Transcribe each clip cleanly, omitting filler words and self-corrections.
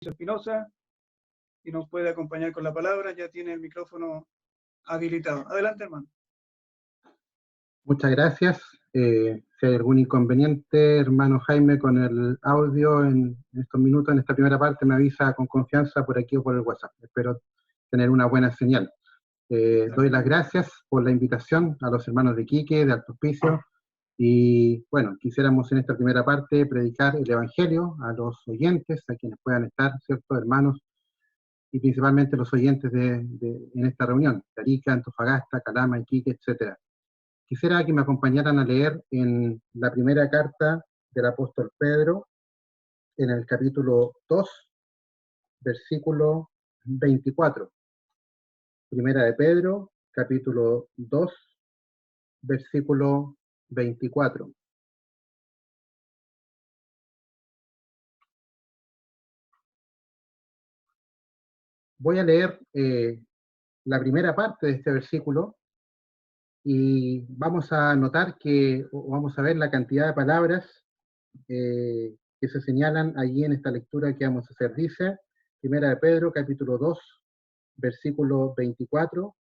Espinosa y nos puede acompañar con la palabra. Ya tiene el micrófono habilitado. Adelante, hermano. Muchas gracias. Si hay algún inconveniente, hermano Jaime, con el audio en estos minutos, en esta primera parte, me avisa con confianza por aquí o por el WhatsApp. Espero tener una buena señal. Doy las gracias por la invitación a los hermanos de Iquique, de Alto Hospicio, y bueno, quisiéramos en esta primera parte predicar el Evangelio a los oyentes, a quienes puedan estar, ¿cierto?, hermanos, y principalmente los oyentes en esta reunión, de Arica, Antofagasta, Calama, Iquique, etcétera. Quisiera que me acompañaran a leer en la primera carta del apóstol Pedro, en el capítulo 2, versículo 24. Primera de Pedro, capítulo 2, versículo 24. Voy a leer la primera parte de este versículo y vamos a notar vamos a ver la cantidad de palabras que se señalan allí en esta lectura que vamos a hacer. Dice, Primera de Pedro, capítulo 2, versículo 24,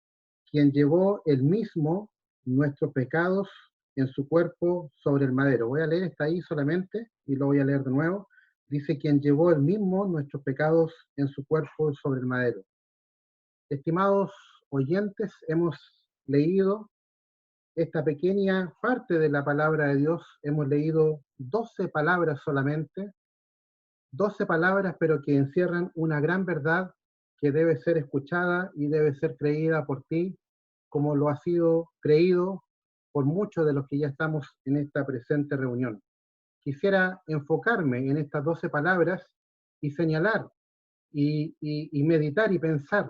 quien llevó él mismo nuestros pecados en su cuerpo sobre el madero. Voy a leer esta ahí solamente y lo voy a leer de nuevo. Dice, quien llevó él mismo nuestros pecados en su cuerpo sobre el madero. Estimados oyentes, hemos leído esta pequeña parte de la palabra de Dios. Hemos leído 12 palabras solamente, 12 palabras, pero que encierran una gran verdad que debe ser escuchada y debe ser creída por ti, como lo ha sido creído por muchos de los que ya estamos en esta presente reunión. Quisiera enfocarme en estas 12 palabras y señalar y meditar y pensar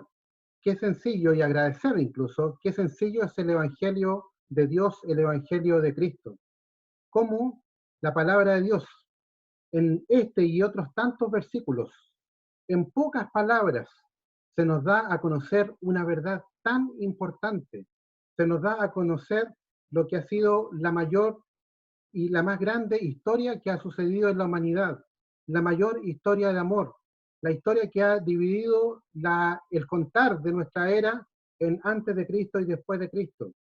qué sencillo, y agradecer incluso, qué sencillo es el Evangelio de Dios, el Evangelio de Cristo. Cómo la palabra de Dios, en este y otros tantos versículos, en pocas palabras, se nos da a conocer una verdad tan importante, se nos da a conocer lo que ha sido la mayor y la más grande historia que ha sucedido en la humanidad, la mayor historia de amor, la historia que ha dividido el contar de nuestra era en antes de Cristo y después de Cristo.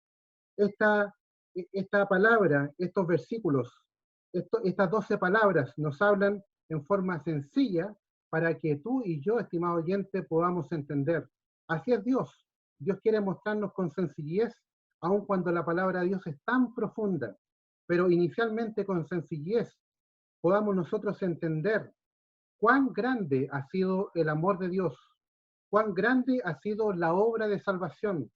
Esta palabra, estos versículos, estas 12 palabras nos hablan en forma sencilla para que tú y yo, estimado oyente, podamos entender. Así es Dios. Dios quiere mostrarnos con sencillez, aun cuando la palabra de Dios es tan profunda, pero inicialmente con sencillez podamos nosotros entender cuán grande ha sido el amor de Dios, cuán grande ha sido la obra de salvación,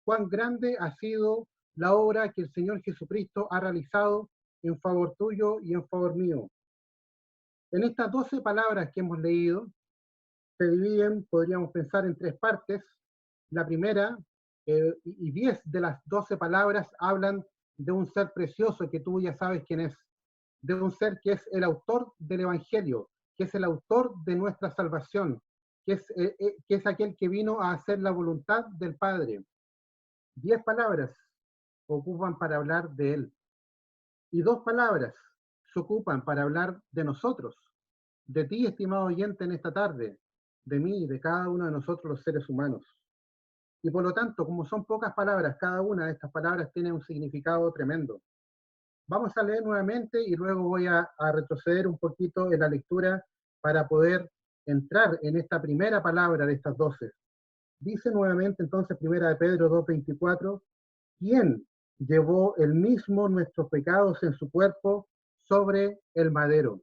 cuán grande ha sido la obra que el Señor Jesucristo ha realizado en favor tuyo y en favor mío. En estas 12 palabras que hemos leído, se dividen, podríamos pensar, en 3 partes. La primera, y 10 de las 12 palabras hablan de un ser precioso que tú ya sabes quién es, de un ser que es el autor del Evangelio, que es el autor de nuestra salvación, que es aquel que vino a hacer la voluntad del Padre. 10 palabras ocupan para hablar de él. Y 2 palabras se ocupan para hablar de nosotros, de ti, estimado oyente, en esta tarde, de mí, de cada uno de nosotros los seres humanos. Y por lo tanto, como son pocas palabras, cada una de estas palabras tiene un significado tremendo. Vamos a leer nuevamente y luego voy a retroceder un poquito en la lectura para poder entrar en esta primera palabra de estas 12. Dice nuevamente entonces Primera de Pedro 2:24, ¿quién llevó él mismo nuestros pecados en su cuerpo sobre el madero?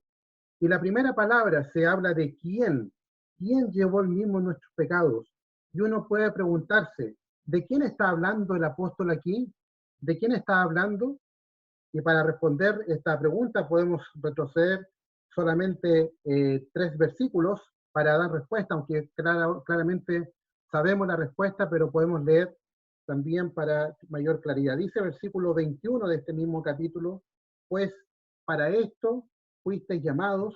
Y la primera palabra se habla de quién llevó él mismo nuestros pecados. Y uno puede preguntarse, ¿de quién está hablando el apóstol aquí? ¿De quién está hablando? Y para responder esta pregunta podemos retroceder solamente 3 versículos para dar respuesta, aunque claramente sabemos la respuesta, pero podemos leer también para mayor claridad. Dice versículo 21 de este mismo capítulo, pues para esto fuisteis llamados,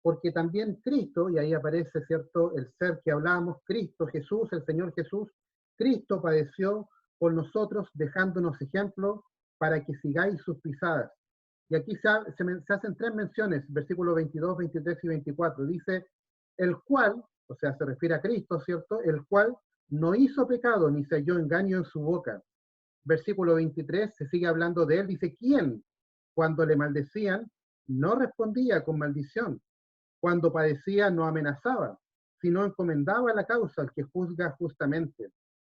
porque también Cristo, y ahí aparece, ¿cierto?, el ser que hablábamos, Cristo Jesús, el Señor Jesús, Cristo padeció por nosotros, dejándonos ejemplo para que sigáis sus pisadas. Y aquí se hacen 3 menciones, versículos 22, 23 y 24. Dice, el cual, o sea, se refiere a Cristo, ¿cierto? El cual no hizo pecado ni se halló engaño en su boca. Versículo 23, se sigue hablando de él, dice, ¿quién? Cuando le maldecían, no respondía con maldición. Cuando padecía, no amenazaba, sino encomendaba la causa al que juzga justamente.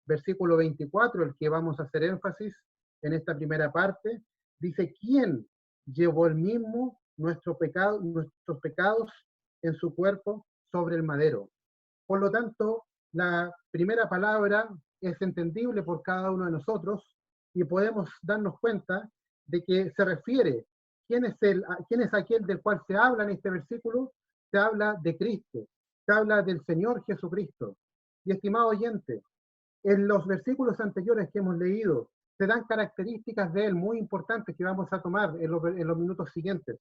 Versículo 24, el que vamos a hacer énfasis en esta primera parte, dice, ¿quién llevó el mismo nuestros pecados en su cuerpo sobre el madero? Por lo tanto, la primera palabra es entendible por cada uno de nosotros y podemos darnos cuenta de que se refiere, quién es aquel del cual se habla en este versículo? Se habla de Cristo, se habla del Señor Jesucristo. Y estimado oyente, en los versículos anteriores que hemos leído, se dan características de él muy importantes que vamos a tomar en los minutos siguientes.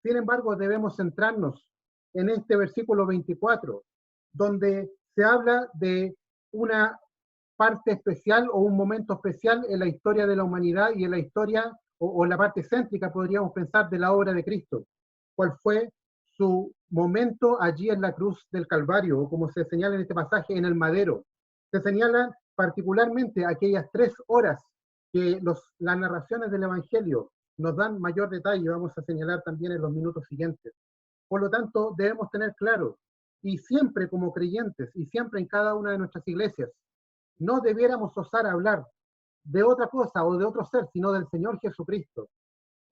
Sin embargo, debemos centrarnos en este versículo 24, donde se habla de una parte especial o un momento especial en la historia de la humanidad y en la historia o la parte céntrica, podríamos pensar, de la obra de Cristo. ¿Cuál fue su momento allí en la cruz del Calvario, o como se señala en este pasaje, en el madero? Se señalan particularmente aquellas 3 horas que las narraciones del Evangelio nos dan mayor detalle, vamos a señalar también en los minutos siguientes. Por lo tanto, debemos tener claro, y siempre como creyentes, y siempre en cada una de nuestras iglesias, no debiéramos osar hablar de otra cosa o de otro ser, sino del Señor Jesucristo.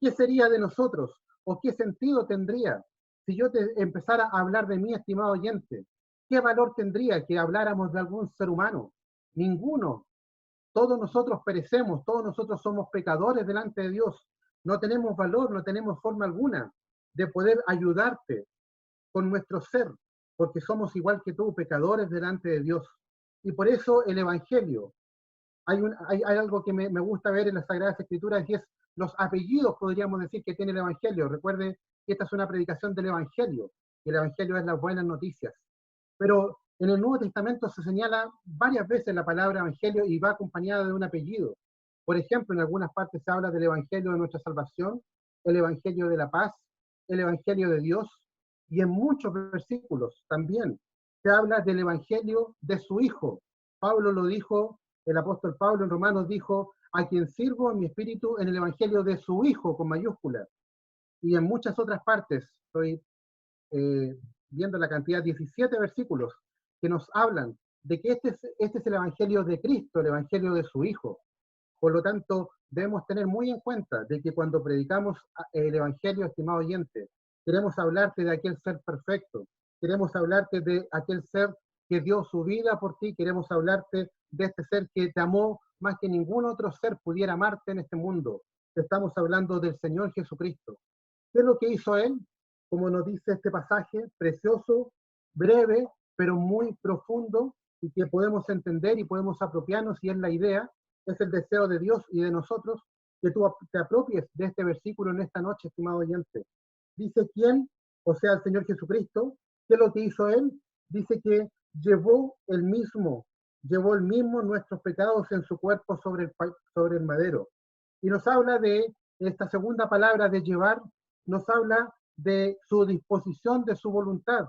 ¿Qué sería de nosotros? ¿O qué sentido tendría si yo te empezara a hablar de mí, estimado oyente? ¿Qué valor tendría que habláramos de algún ser humano? Ninguno. Todos nosotros perecemos, todos nosotros somos pecadores delante de Dios. No tenemos valor, no tenemos forma alguna de poder ayudarte con nuestro ser, porque somos igual que tú, pecadores delante de Dios. Y por eso el Evangelio, hay algo que me gusta ver en las Sagradas Escrituras, y es los apellidos, podríamos decir, que tiene el Evangelio. Recuerde que esta es una predicación del Evangelio, y el Evangelio es las buenas noticias. Pero en el Nuevo Testamento se señala varias veces la palabra Evangelio y va acompañada de un apellido. Por ejemplo, en algunas partes se habla del Evangelio de nuestra salvación, el Evangelio de la paz, el Evangelio de Dios, y en muchos versículos también se habla del Evangelio de su Hijo. Pablo lo dijo, el apóstol Pablo en Romanos dijo, a quien sirvo en mi espíritu en el Evangelio de su Hijo, con mayúsculas. Y en muchas otras partes, estoy viendo la cantidad, 17 versículos que nos hablan de que este es el Evangelio de Cristo, el Evangelio de su Hijo. Por lo tanto, debemos tener muy en cuenta de que cuando predicamos el Evangelio, estimado oyente, queremos hablarte de aquel ser perfecto, queremos hablarte de aquel ser que dio su vida por ti, queremos hablarte de este ser que te amó más que ningún otro ser pudiera amarte en este mundo. Estamos hablando del Señor Jesucristo. ¿Qué es lo que hizo Él? Como nos dice este pasaje, precioso, breve, pero muy profundo, y que podemos entender y podemos apropiarnos, y es la idea, es el deseo de Dios y de nosotros, que tú te apropies de este versículo en esta noche, estimado oyente. Dice quién, o sea, el Señor Jesucristo. ¿Qué es lo que hizo Él? Dice que llevó el mismo nuestros pecados en su cuerpo sobre el madero. Y nos habla de esta segunda palabra de llevar, nos habla de su disposición, de su voluntad,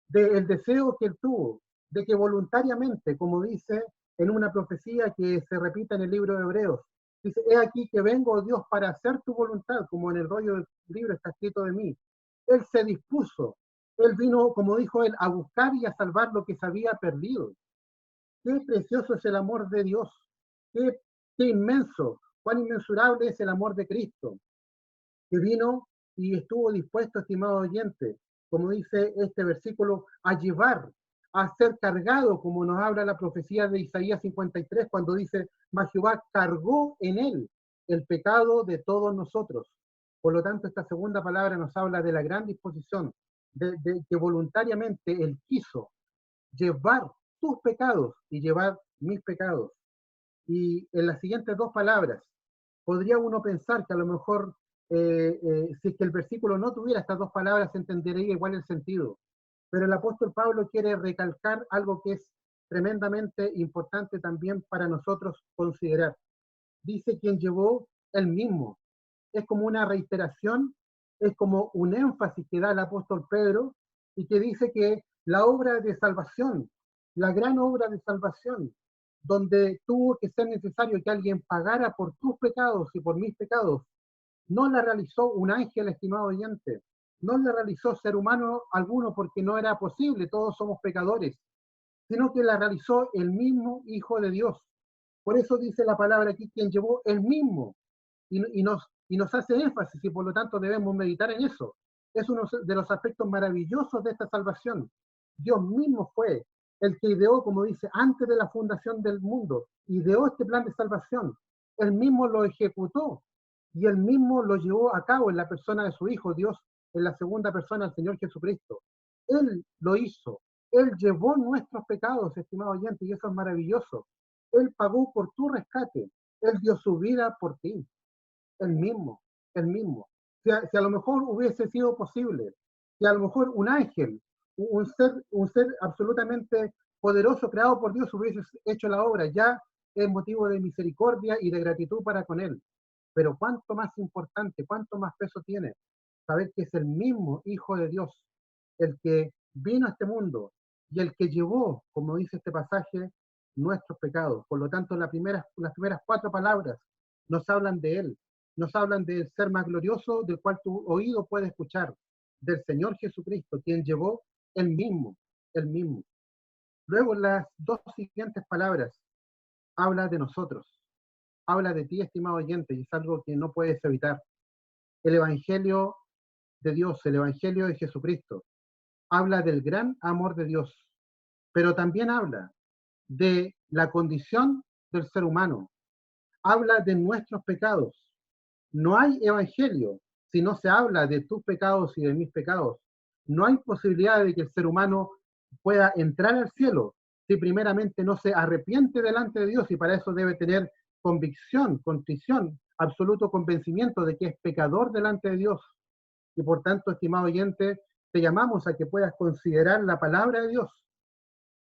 del deseo que él tuvo, de que voluntariamente, como dice en una profecía que se repite en el libro de Hebreos, dice, he aquí que vengo, oh Dios, para hacer tu voluntad, como en el rollo del libro está escrito de mí. Él se dispuso, él vino, como dijo él, a buscar y a salvar lo que se había perdido. Qué precioso es el amor de Dios, qué inmenso, cuán inmensurable es el amor de Cristo, que vino y estuvo dispuesto, estimado oyente, como dice este versículo, a llevar, a ser cargado, como nos habla la profecía de Isaías 53, cuando dice, mas Jehová cargó en él el pecado de todos nosotros. Por lo tanto, esta segunda palabra nos habla de la gran disposición, de que voluntariamente él quiso llevar tus pecados y llevar mis pecados. Y en las siguientes 2 palabras, podría uno pensar que a lo mejor, si es que el versículo no tuviera estas 2 palabras, se entendería igual el sentido. Pero el apóstol Pablo quiere recalcar algo que es tremendamente importante también para nosotros considerar. Dice quien llevó el mismo. Es como una reiteración, es como un énfasis que da el apóstol Pedro y que dice que la obra de salvación, la gran obra de salvación, donde tuvo que ser necesario que alguien pagara por tus pecados y por mis pecados, no la realizó un ángel, estimado oyente, no la realizó ser humano alguno porque no era posible, todos somos pecadores, sino que la realizó el mismo Hijo de Dios. Por eso dice la palabra aquí, quien llevó el mismo, y nos hace énfasis, y por lo tanto debemos meditar en eso. Es uno de los aspectos maravillosos de esta salvación. Dios mismo fue el que ideó, como dice, antes de la fundación del mundo, ideó este plan de salvación. Él mismo lo ejecutó, y él mismo lo llevó a cabo en la persona de su Hijo, Dios, en la segunda persona, el Señor Jesucristo. Él lo hizo. Él llevó nuestros pecados, estimado oyente, y eso es maravilloso. Él pagó por tu rescate. Él dio su vida por ti. Él mismo, él mismo. Si a lo mejor hubiese sido posible, si a lo mejor un ángel, un ser absolutamente poderoso creado por Dios hubiese hecho la obra, ya es motivo de misericordia y de gratitud para con él. Pero cuánto más importante, cuánto más peso tiene saber que es el mismo Hijo de Dios, el que vino a este mundo y el que llevó, como dice este pasaje, nuestros pecados. Por lo tanto, las primeras 4 palabras nos hablan de él, nos hablan del ser más glorioso del cual tu oído puede escuchar, del Señor Jesucristo, quien llevó el mismo, el mismo. Luego las 2 siguientes palabras habla de nosotros, habla de ti, estimado oyente, y es algo que no puedes evitar. El Evangelio de Dios, el Evangelio de Jesucristo, habla del gran amor de Dios, pero también habla de la condición del ser humano, habla de nuestros pecados. No hay evangelio si no se habla de tus pecados y de mis pecados. No hay posibilidad de que el ser humano pueda entrar al cielo si primeramente no se arrepiente delante de Dios, y para eso debe tener convicción, contrición, absoluto convencimiento de que es pecador delante de Dios. Y por tanto, estimado oyente, te llamamos a que puedas considerar la palabra de Dios,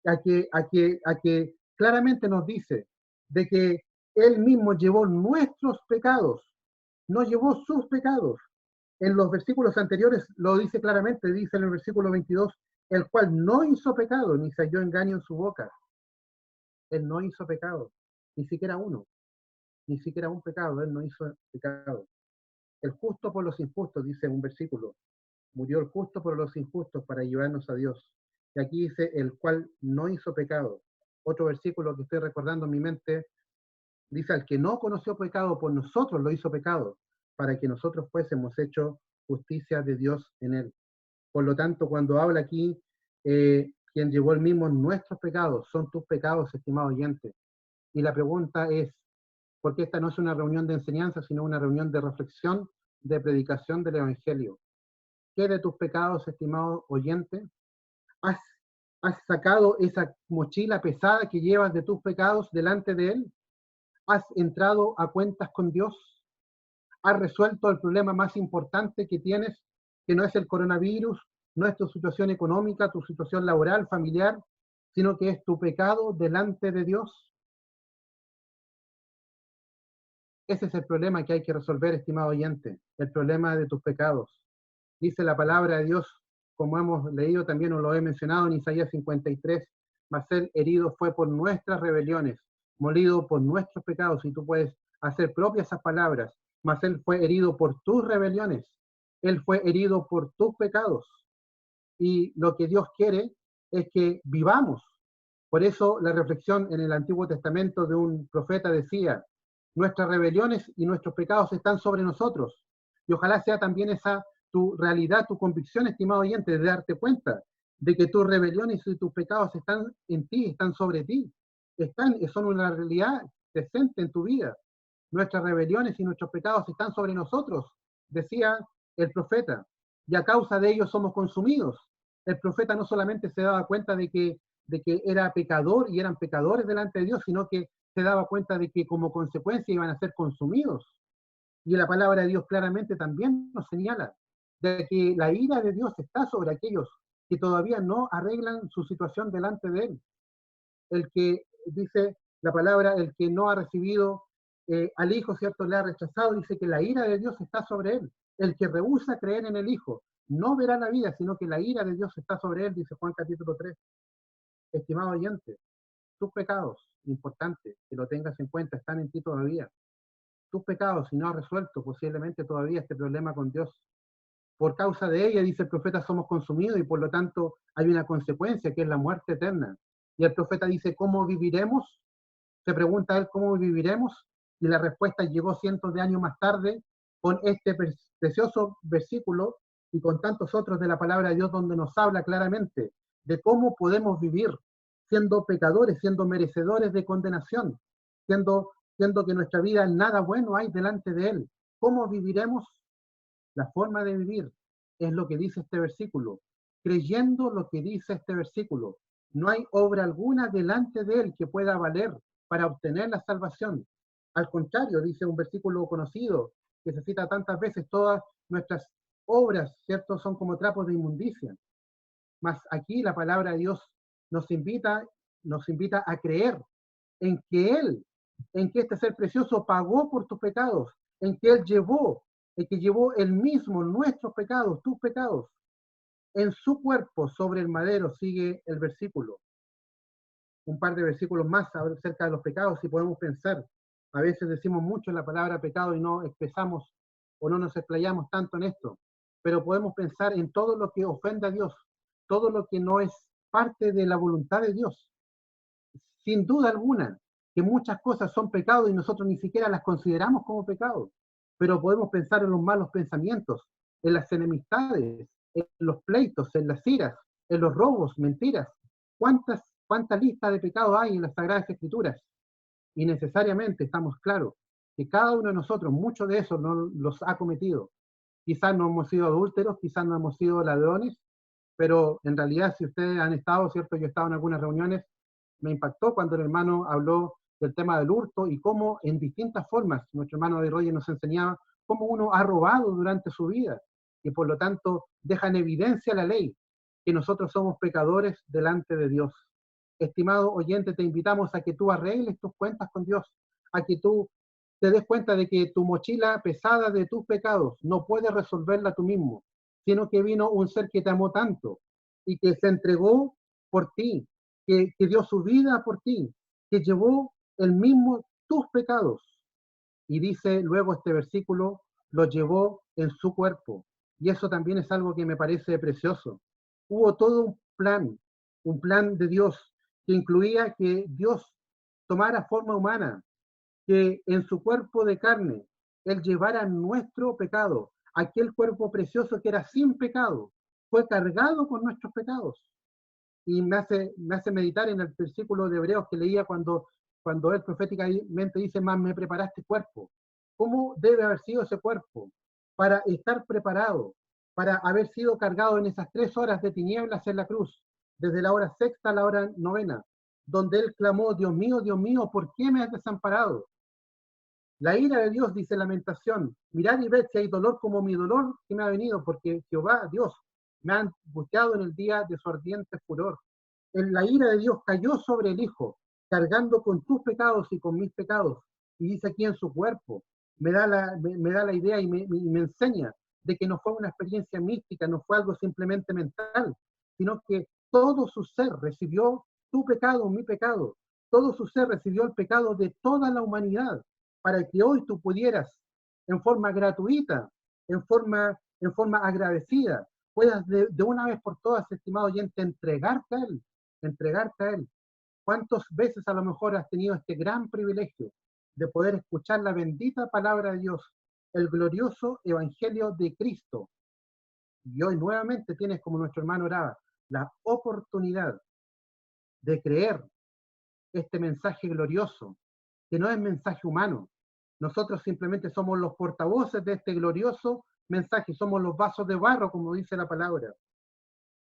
a que claramente nos dice de que Él mismo llevó nuestros pecados, no llevó sus pecados. En los versículos anteriores lo dice claramente, dice en el versículo 22, el cual no hizo pecado, ni se halló engaño en su boca. Él no hizo pecado, ni siquiera uno, ni siquiera un pecado, Él no hizo pecado. El justo por los injustos, dice un versículo, murió el justo por los injustos para llevarnos a Dios. Y aquí dice, el cual no hizo pecado. Otro versículo que estoy recordando en mi mente, dice, al que no conoció pecado por nosotros lo hizo pecado, para que nosotros fuésemos hecho justicia de Dios en él. Por lo tanto, cuando habla aquí, quien llevó el mismo nuestros pecados, son tus pecados, estimado oyente. Y la pregunta es, porque esta no es una reunión de enseñanza, sino una reunión de reflexión, de predicación del Evangelio. ¿Qué de tus pecados, estimado oyente? ¿Has sacado esa mochila pesada que llevas de tus pecados delante de Él? ¿Has entrado a cuentas con Dios? ¿Has resuelto el problema más importante que tienes, que no es el coronavirus, no es tu situación económica, tu situación laboral, familiar, sino que es tu pecado delante de Dios? Ese es el problema que hay que resolver, estimado oyente, el problema de tus pecados. Dice la palabra de Dios, como hemos leído también, o lo he mencionado en Isaías 53, mas él herido fue por nuestras rebeliones, molido por nuestros pecados, y tú puedes hacer propias esas palabras, mas él fue herido por tus rebeliones, él fue herido por tus pecados, y lo que Dios quiere es que vivamos. Por eso la reflexión en el Antiguo Testamento de un profeta decía, nuestras rebeliones y nuestros pecados están sobre nosotros, y ojalá sea también esa tu realidad, tu convicción, estimado oyente, de darte cuenta de que tus rebeliones y tus pecados están en ti, están sobre ti, son una realidad presente en tu vida. Nuestras rebeliones y nuestros pecados están sobre nosotros, decía el profeta, y a causa de ellos somos consumidos. El profeta no solamente se daba cuenta de que era pecador y eran pecadores delante de Dios, sino que se daba cuenta de que como consecuencia iban a ser consumidos. Y la palabra de Dios claramente también nos señala de que la ira de Dios está sobre aquellos que todavía no arreglan su situación delante de Él. El que, dice la palabra, el que no ha recibido al Hijo, ¿cierto? Le ha rechazado, dice que la ira de Dios está sobre Él. El que rehúsa creer en el Hijo, no verá la vida, sino que la ira de Dios está sobre él, dice Juan capítulo 3. Estimado oyente, tus pecados, importante que lo tengas en cuenta, están en ti todavía. Tus pecados, si no has resuelto posiblemente todavía este problema con Dios. Por causa de ella, dice el profeta, somos consumidos y por lo tanto hay una consecuencia que es la muerte eterna. Y el profeta dice, ¿cómo viviremos? Se pregunta él, ¿cómo viviremos? Y la respuesta llegó cientos de años más tarde con este precioso versículo y con tantos otros de la palabra de Dios donde nos habla claramente de cómo podemos vivir siendo pecadores, siendo merecedores de condenación, siendo que nuestra vida nada bueno hay delante de Él. ¿Cómo viviremos? La forma de vivir es lo que dice este versículo, creyendo lo que dice este versículo. No hay obra alguna delante de Él que pueda valer para obtener la salvación. Al contrario, dice un versículo conocido que se cita tantas veces, todas nuestras obras, ¿cierto?, son como trapos de inmundicia. Mas aquí la palabra de Dios nos invita a creer en que Él, en que este ser precioso pagó por tus pecados, en que Él llevó, en que llevó Él mismo nuestros pecados, tus pecados, en su cuerpo sobre el madero, sigue el versículo. Un par de versículos más acerca de los pecados, si podemos pensar. A veces decimos mucho la palabra pecado y no expresamos o no nos explayamos tanto en esto, pero podemos pensar en todo lo que ofende a Dios, todo lo que no es parte de la voluntad de Dios. Sin duda alguna, que muchas cosas son pecados y nosotros ni siquiera las consideramos como pecados, pero podemos pensar en los malos pensamientos, en las enemistades, en los pleitos, en las iras, en los robos, mentiras. ¿Cuánta lista de pecados hay en las Sagradas Escrituras? Y necesariamente estamos claros que cada uno de nosotros, muchos de esos no los ha cometido. Quizás no hemos sido adúlteros, quizás no hemos sido ladrones, pero en realidad si ustedes han estado, ¿cierto? Yo he estado en algunas reuniones, me impactó cuando el hermano habló del tema del hurto y cómo en distintas formas, nuestro hermano de Roger nos enseñaba cómo uno ha robado durante su vida y por lo tanto deja en evidencia la ley que nosotros somos pecadores delante de Dios. Estimado oyente, te invitamos a que tú arregles tus cuentas con Dios, a que tú te des cuenta de que tu mochila pesada de tus pecados no puedes resolverla tú mismo, sino que vino un ser que te amó tanto y que se entregó por ti, que dio su vida por ti, que llevó el mismo tus pecados. Y dice luego este versículo, lo llevó en su cuerpo. Y eso también es algo que me parece precioso. Hubo todo un plan de Dios, que incluía que Dios tomara forma humana, que en su cuerpo de carne Él llevara nuestro pecado, aquel cuerpo precioso que era sin pecado, fue cargado con nuestros pecados. Y me hace meditar en el versículo de Hebreos que leía cuando él proféticamente dice, más me preparaste cuerpo. ¿Cómo debe haber sido ese cuerpo para estar preparado, para haber sido cargado en esas 3 horas de tinieblas en la cruz, desde la hora sexta a la hora novena, donde él clamó, Dios mío, ¿por qué me has desamparado? La ira de Dios, dice Lamentación, mirad y ved si hay dolor como mi dolor que me ha venido, porque Jehová, Dios, me ha angustiado en el día de su ardiente furor. La ira de Dios cayó sobre el Hijo, cargando con tus pecados y con mis pecados. Y dice aquí en su cuerpo, me da la idea y me enseña de que no fue una experiencia mística, no fue algo simplemente mental, sino que todo su ser recibió tu pecado, mi pecado. Todo su ser recibió el pecado de toda la humanidad, para que hoy tú pudieras, en forma gratuita, en forma agradecida, puedas de una vez por todas, estimado oyente, entregarte a Él. ¿Cuántas veces a lo mejor has tenido este gran privilegio de poder escuchar la bendita palabra de Dios, el glorioso evangelio de Cristo? Y hoy nuevamente tienes, como nuestro hermano oraba, la oportunidad de creer este mensaje glorioso, que no es mensaje humano. Nosotros simplemente somos los portavoces de este glorioso mensaje, somos los vasos de barro, como dice la palabra,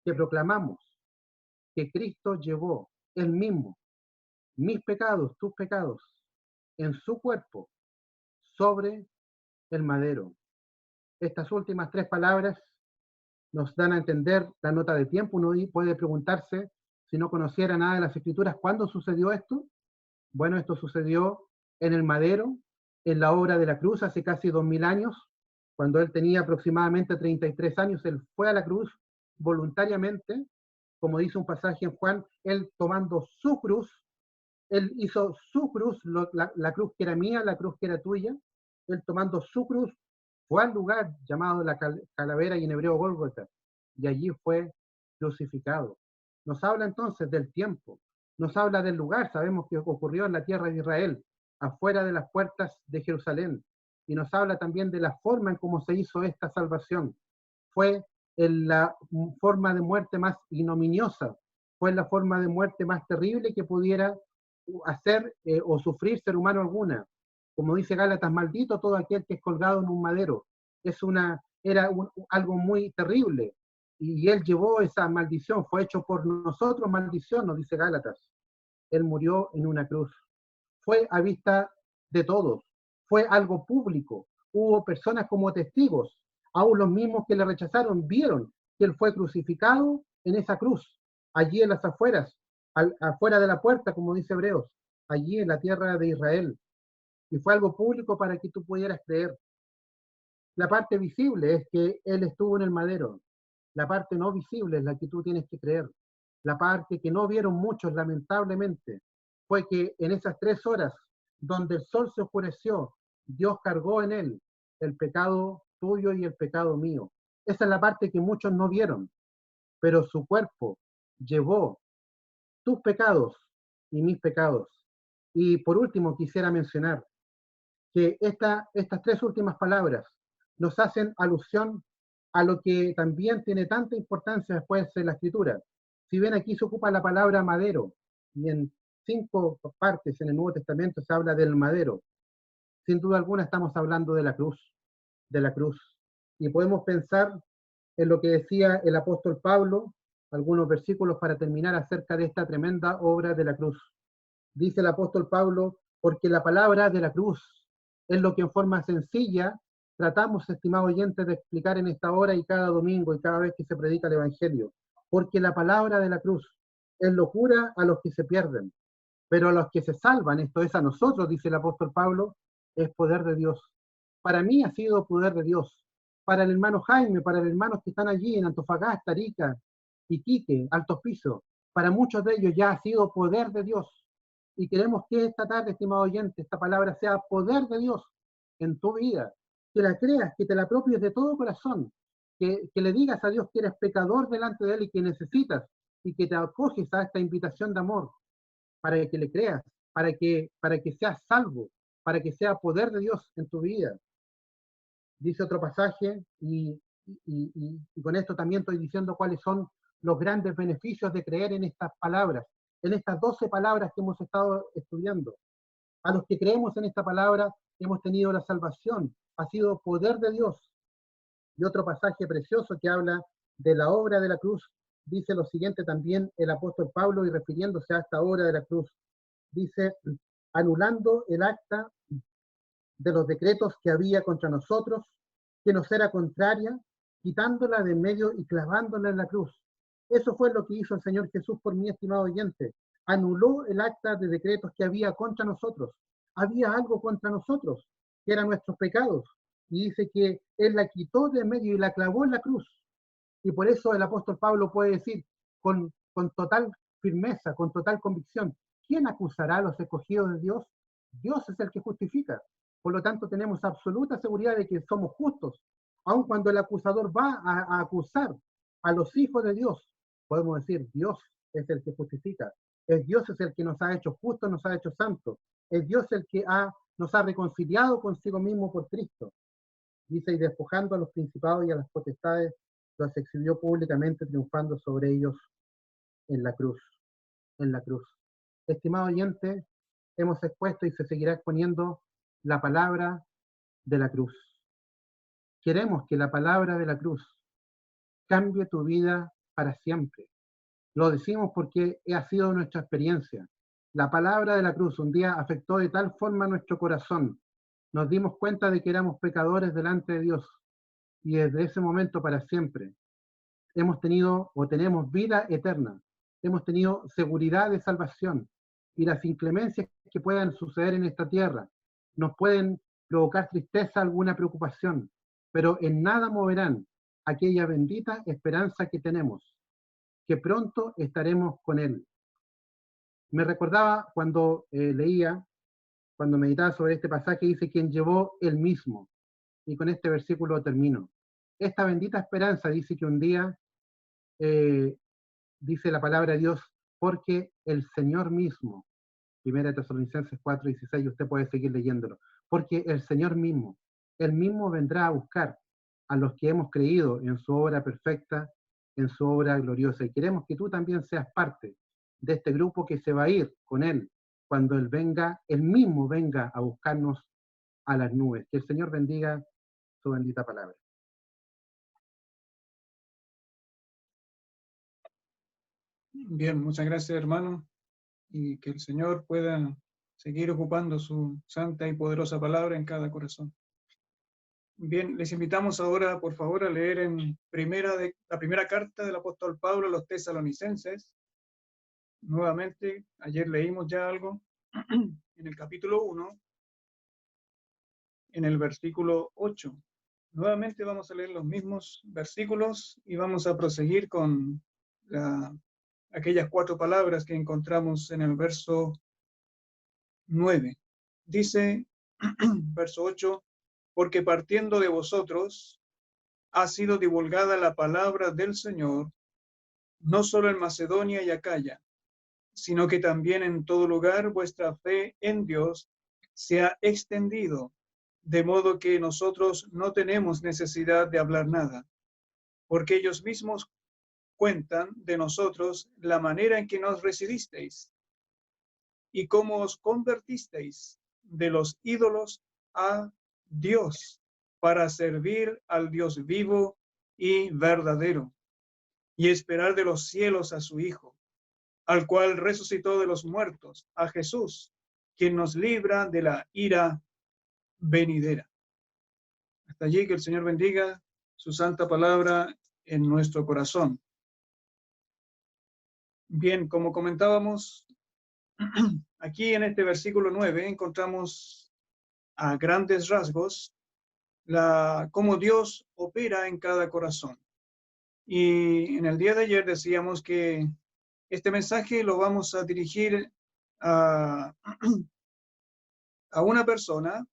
que proclamamos que Cristo llevó él mismo mis pecados, tus pecados, en su cuerpo, sobre el madero. Estas últimas 3 palabras nos dan a entender la nota de tiempo. Uno puede preguntarse, si no conociera nada de las Escrituras, ¿cuándo sucedió esto? Bueno, esto sucedió en el madero, en la obra de la cruz, hace casi 2000 años, Cuando él tenía aproximadamente 33 años, él fue a la cruz voluntariamente, como dice un pasaje en Juan, él tomando su cruz, él hizo su cruz, la cruz que era mía, la cruz que era tuya, él tomando su cruz, fue al lugar llamado la calavera y en hebreo Gólgota, y allí fue crucificado. Nos habla entonces del tiempo, nos habla del lugar, sabemos que ocurrió en la tierra de Israel, afuera de las puertas de Jerusalén, y nos habla también de la forma en cómo se hizo esta salvación. Fue en la forma de muerte más ignominiosa, fue la forma de muerte más terrible que pudiera hacer o sufrir ser humano alguna. Como dice Gálatas, maldito todo aquel que es colgado en un madero. Era algo muy terrible. Y él llevó esa maldición, fue hecho por nosotros maldición, nos dice Gálatas. Él murió en una cruz. Fue a vista de todos, fue algo público. Hubo personas como testigos, aún los mismos que le rechazaron vieron que él fue crucificado en esa cruz, allí en las afueras, afuera de la puerta, como dice Hebreos, allí en la tierra de Israel. Y fue algo público para que tú pudieras creer. La parte visible es que él estuvo en el madero. La parte no visible es la que tú tienes que creer. La parte que no vieron muchos, lamentablemente, fue que en esas 3 horas donde el sol se oscureció, Dios cargó en él el pecado tuyo y el pecado mío. Esa es la parte que muchos no vieron, pero su cuerpo llevó tus pecados y mis pecados. Y por último, quisiera mencionar que estas 3 últimas palabras nos hacen alusión a lo que también tiene tanta importancia después en la escritura. Si bien aquí se ocupa la palabra madero, y en 5 partes en el Nuevo Testamento se habla del madero, sin duda alguna estamos hablando de la cruz, de la cruz. Y podemos pensar en lo que decía el apóstol Pablo, algunos versículos para terminar acerca de esta tremenda obra de la cruz. Dice el apóstol Pablo, porque la palabra de la cruz es lo que en forma sencilla tratamos, estimado oyente, de explicar en esta hora y cada domingo y cada vez que se predica el Evangelio. Porque la palabra de la cruz es locura a los que se pierden, pero a los que se salvan, esto es a nosotros, dice el apóstol Pablo, es poder de Dios. Para mí ha sido poder de Dios. Para el hermano Jaime, para los hermanos que están allí en Antofagasta, Arica, Iquique, Alto Piso, para muchos de ellos ya ha sido poder de Dios. Y queremos que esta tarde, estimado oyente, esta palabra sea poder de Dios en tu vida. Que la creas, que te la apropies de todo corazón. Que le digas a Dios que eres pecador delante de Él y que necesitas y que te acoges a esta invitación de amor para que le creas, para que seas salvo, para que sea poder de Dios en tu vida. Dice otro pasaje, y con esto también estoy diciendo cuáles son los grandes beneficios de creer en estas palabras, en estas 12 palabras que hemos estado estudiando. A los que creemos en esta palabra hemos tenido la salvación, ha sido poder de Dios. Y otro pasaje precioso que habla de la obra de la cruz, dice lo siguiente también el apóstol Pablo y refiriéndose a esta obra de la cruz. Dice, anulando el acta de los decretos que había contra nosotros, que nos era contraria, quitándola de en medio y clavándola en la cruz. Eso fue lo que hizo el Señor Jesús por mi estimado oyente. Anuló el acta de decretos que había contra nosotros. Había algo contra nosotros, que eran nuestros pecados. Y dice que Él la quitó de en medio y la clavó en la cruz. Y por eso el apóstol Pablo puede decir con total firmeza, con total convicción, ¿quién acusará a los escogidos de Dios? Dios es el que justifica. Por lo tanto, tenemos absoluta seguridad de que somos justos. Aun cuando el acusador va a acusar a los hijos de Dios, podemos decir, Dios es el que justifica. Es Dios es el que nos ha hecho justos, nos ha hecho santos. Es Dios el que nos ha reconciliado consigo mismo por Cristo. Dice, y despojando a los principados y a las potestades, los exhibió públicamente, triunfando sobre ellos en la cruz. En la cruz. Estimado oyente, hemos expuesto y se seguirá exponiendo la palabra de la cruz. Queremos que la palabra de la cruz cambie tu vida para siempre. Lo decimos porque ha sido nuestra experiencia. La palabra de la cruz un día afectó de tal forma nuestro corazón. Nos dimos cuenta de que éramos pecadores delante de Dios. Y desde ese momento para siempre hemos tenido o tenemos vida eterna. Hemos tenido seguridad de salvación. Y las inclemencias que puedan suceder en esta tierra nos pueden provocar tristeza, alguna preocupación. pero en nada moverán aquella bendita esperanza que tenemos, que pronto estaremos con Él. Me recordaba cuando leía, cuando meditaba sobre este pasaje, dice, quien llevó Él mismo. Y con este versículo termino. Esta bendita esperanza dice que un día, dice la palabra de Dios, porque el Señor mismo, 1 Tesalonicenses 4:16, usted puede seguir leyéndolo, porque el Señor mismo, Él mismo vendrá a buscar a los que hemos creído en su obra perfecta, en su obra gloriosa. Y queremos que tú también seas parte de este grupo que se va a ir con Él cuando Él venga, Él mismo venga a buscarnos a las nubes. Que el Señor bendiga su bendita palabra. Bien, muchas gracias, hermano, y que el Señor pueda seguir ocupando su santa y poderosa palabra en cada corazón. Bien, les invitamos ahora, por favor, a leer en la primera carta del apóstol Pablo a los tesalonicenses. Nuevamente, ayer leímos ya algo en el capítulo 1, en el versículo 8. Nuevamente vamos a leer los mismos versículos y vamos a proseguir con aquellas 4 palabras que encontramos en el verso 9. Dice, verso 8, porque partiendo de vosotros ha sido divulgada la palabra del Señor, no solo en Macedonia y Acaya, sino que también en todo lugar vuestra fe en Dios se ha extendido, de modo que nosotros no tenemos necesidad de hablar nada, porque ellos mismos cuentan de nosotros la manera en que nos recibisteis y cómo os convertisteis de los ídolos a Dios para servir al Dios vivo y verdadero y esperar de los cielos a su Hijo, al cual resucitó de los muertos, a Jesús, quien nos libra de la ira venidera. Hasta allí, que el Señor bendiga su santa palabra en nuestro corazón. Bien, como comentábamos, aquí en este versículo 9 encontramos a grandes rasgos cómo Dios opera en cada corazón. Y en el día de ayer decíamos que este mensaje lo vamos a dirigir a una persona,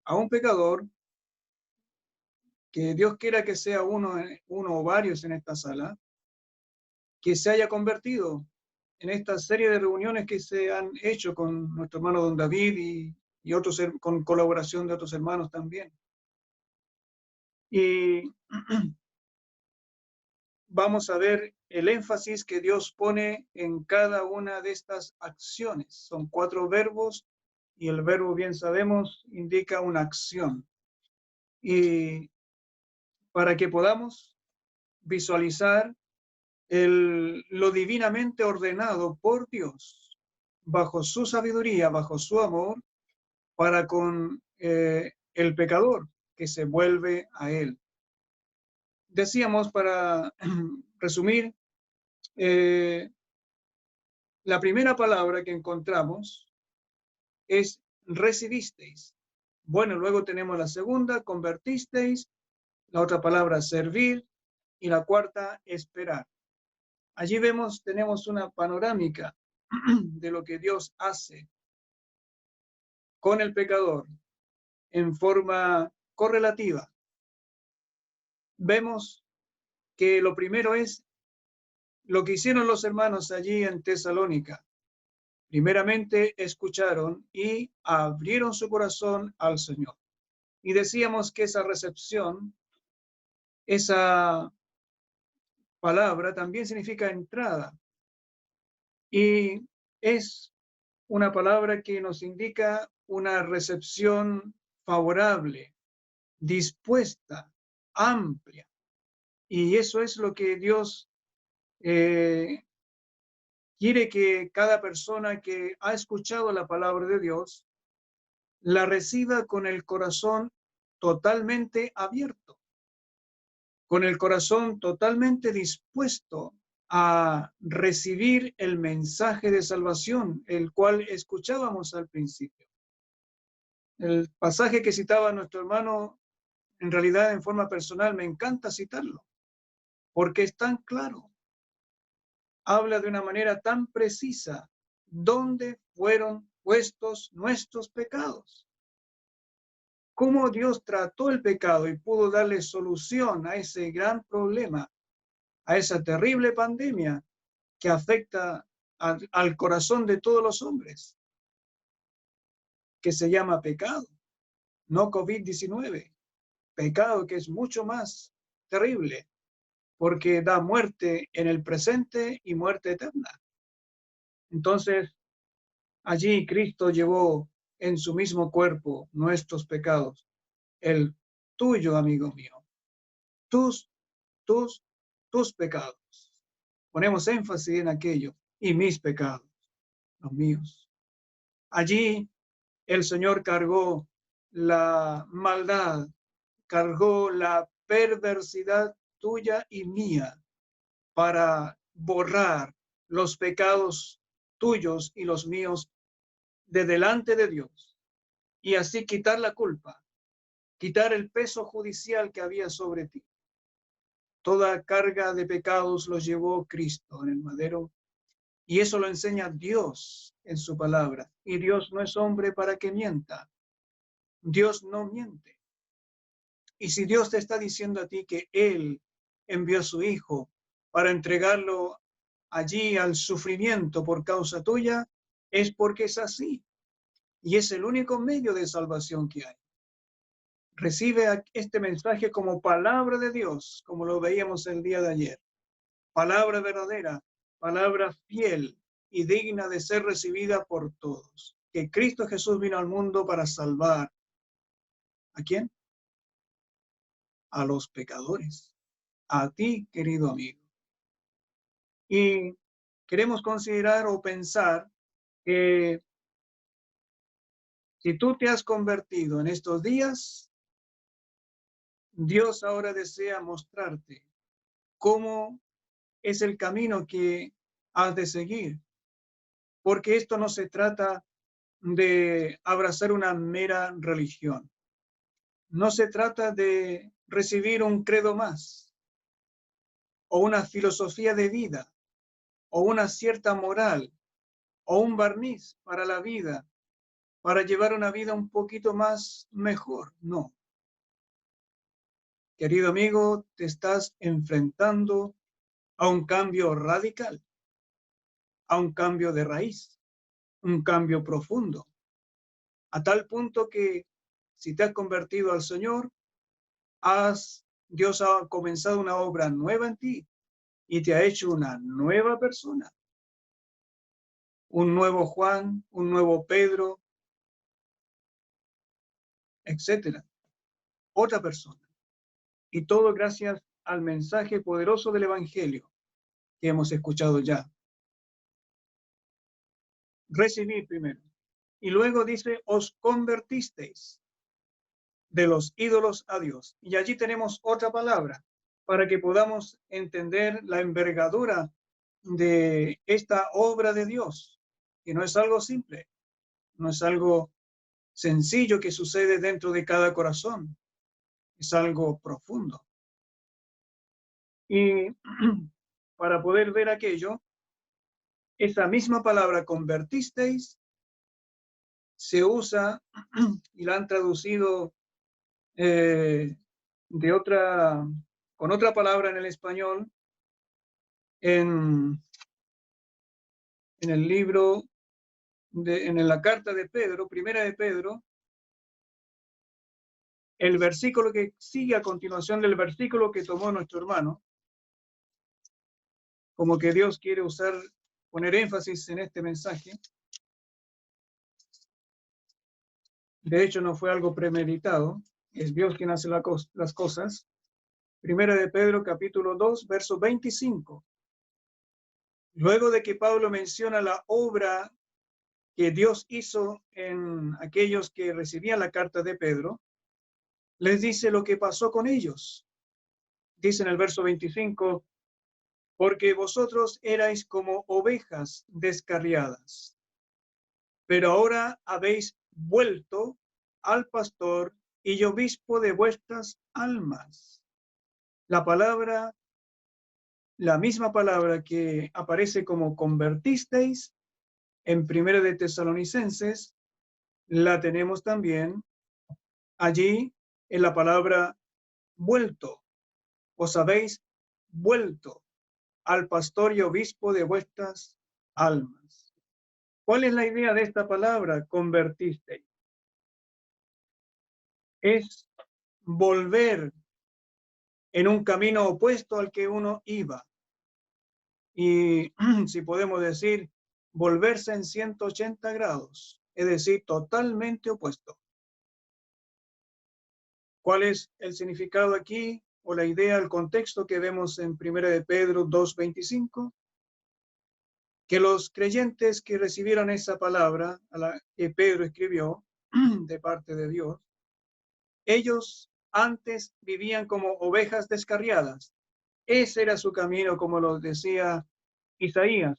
a un pecador, que Dios quiera que sea uno o varios en esta sala, que se haya convertido en esta serie de reuniones que se han hecho con nuestro hermano don David y otros, con colaboración de otros hermanos también. Y vamos a ver el énfasis que Dios pone en cada una de estas acciones. Son 4 verbos y el verbo, bien sabemos, indica una acción. Y para que podamos visualizar lo divinamente ordenado por Dios, bajo su sabiduría, bajo su amor, para con el pecador que se vuelve a Él. Decíamos, para resumir, la primera palabra que encontramos es recibisteis. Bueno, luego tenemos la segunda, convertisteis, la otra palabra servir y la cuarta esperar. Allí tenemos una panorámica de lo que Dios hace con el pecador en forma correlativa. Vemos que lo primero es lo que hicieron los hermanos allí en Tesalónica. Primeramente escucharon y abrieron su corazón al Señor. Y decíamos que esa recepción, esa palabra también significa entrada. Y es una palabra que nos indica una recepción favorable, dispuesta, amplia. Y eso es lo que Dios quiere, que cada persona que ha escuchado la palabra de Dios la reciba con el corazón totalmente abierto, con el corazón totalmente dispuesto a recibir el mensaje de salvación, el cual escuchábamos al principio. El pasaje que citaba nuestro hermano en realidad en forma personal me encanta citarlo, porque es tan claro. Habla de una manera tan precisa dónde fueron puestos nuestros pecados. Cómo Dios trató el pecado y pudo darle solución a ese gran problema, a esa terrible pandemia que afecta al corazón de todos los hombres, que se llama pecado, no COVID-19, pecado que es mucho más terrible porque da muerte en el presente y muerte eterna. Entonces, allí Cristo llevó en su mismo cuerpo nuestros pecados, el tuyo, amigo mío, tus, tus pecados. Ponemos énfasis en aquello, y mis pecados, los míos. Allí el Señor cargó la maldad, cargó la perversidad tuya y mía para borrar los pecados tuyos y los míos de delante de Dios y así quitar la culpa, quitar el peso judicial que había sobre ti. Toda carga de pecados los llevó Cristo en el madero y eso lo enseña Dios en su palabra. Y Dios no es hombre para que mienta. Dios no miente. Y si Dios te está diciendo a ti que Él envió a su Hijo para entregarlo allí al sufrimiento por causa tuya, es porque es así. Y es el único medio de salvación que hay. Recibe este mensaje como palabra de Dios, como lo veíamos el día de ayer. Palabra verdadera, palabra fiel y digna de ser recibida por todos. Que Cristo Jesús vino al mundo para salvar. ¿A quién? A los pecadores. A ti, querido amigo. Y queremos considerar o pensar que si tú te has convertido en estos días, Dios ahora desea mostrarte cómo es el camino que has de seguir. Porque esto no se trata de abrazar una mera religión. No se trata de recibir un credo más, o una filosofía de vida, o una cierta moral, o un barniz para la vida, para llevar una vida un poquito más mejor. No. Querido amigo, te estás enfrentando a un cambio radical, a un cambio de raíz, un cambio profundo, a tal punto que si te has convertido al Señor, Dios ha comenzado una obra nueva en ti y te ha hecho una nueva persona, un nuevo Juan, un nuevo Pedro, etcétera, otra persona. Y todo gracias al mensaje poderoso del Evangelio que hemos escuchado ya. Recibí primero. Y luego dice, os convertisteis de los ídolos a Dios. Y allí tenemos otra palabra para que podamos entender la envergadura de esta obra de Dios, que no es algo simple, no es algo sencillo que sucede dentro de cada corazón, es algo profundo. Y para poder ver aquello, esa misma palabra convertisteis se usa y la han traducido con otra palabra en el español en el libro, en la carta de Pedro, primera de Pedro, el versículo que sigue a continuación del versículo que tomó nuestro hermano, como que Dios quiere poner énfasis en este mensaje. De hecho, no fue algo premeditado, es Dios quien hace las cosas. Primera de Pedro, capítulo 2, verso 25. Luego de que Pablo menciona la obra que Dios hizo en aquellos que recibían la carta de Pedro, les dice lo que pasó con ellos. Dice en el verso 25, porque vosotros erais como ovejas descarriadas, pero ahora habéis vuelto al pastor y obispo de vuestras almas. La palabra, la misma palabra que aparece como convertisteis en 1 de Tesalonicenses, la tenemos también allí en la palabra vuelto. Os habéis vuelto al pastor y obispo de vuestras almas. ¿Cuál es la idea de esta palabra, convertisteis? Es volver en un camino opuesto al que uno iba. Y si podemos decir, volverse en 180 grados, es decir, totalmente opuesto. ¿Cuál es el significado aquí o la idea, el contexto que vemos en 1 de Pedro 2:25? Que los creyentes que recibieron esa palabra a la que Pedro escribió de parte de Dios, ellos antes vivían como ovejas descarriadas. Ese era su camino, como lo decía Isaías.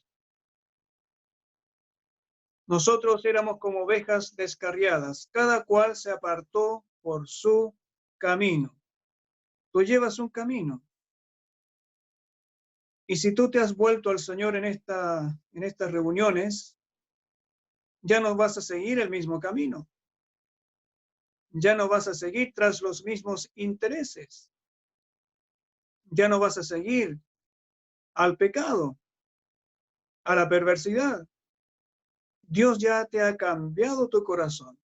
Nosotros éramos como ovejas descarriadas, cada cual se apartó por su camino. Tú llevas un camino. Y si tú te has vuelto al Señor en estas reuniones, ya no vas a seguir el mismo camino. Ya no vas a seguir tras los mismos intereses. Ya no vas a seguir al pecado, a la perversidad. Dios ya te ha cambiado tu corazón.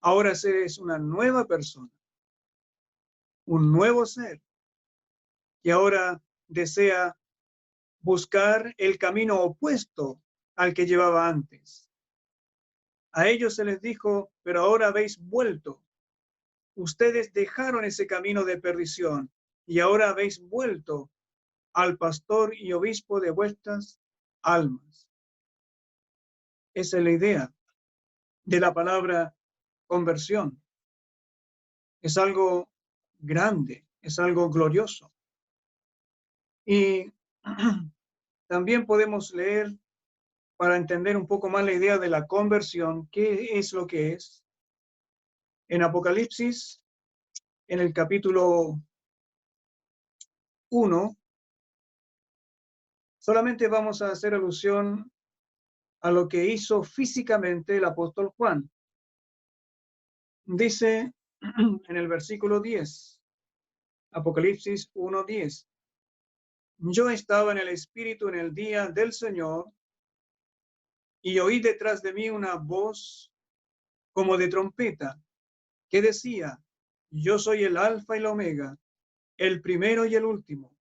Ahora eres una nueva persona, un nuevo ser, que ahora desea buscar el camino opuesto al que llevaba antes. A ellos se les dijo, pero ahora habéis vuelto. Ustedes dejaron ese camino de perdición y ahora habéis vuelto al pastor y obispo de vuestras almas. Esa es la idea de la palabra conversión. Es algo grande, es algo glorioso. Y también podemos leer, para entender un poco más la idea de la conversión, qué es lo que es. En Apocalipsis, en el capítulo 1, solamente vamos a hacer alusión a lo que hizo físicamente el apóstol Juan. Dice en el versículo 10, Apocalipsis 1:10, yo estaba en el Espíritu en el día del Señor y oí detrás de mí una voz como de trompeta que decía, yo soy el Alfa y la Omega, el primero y el último.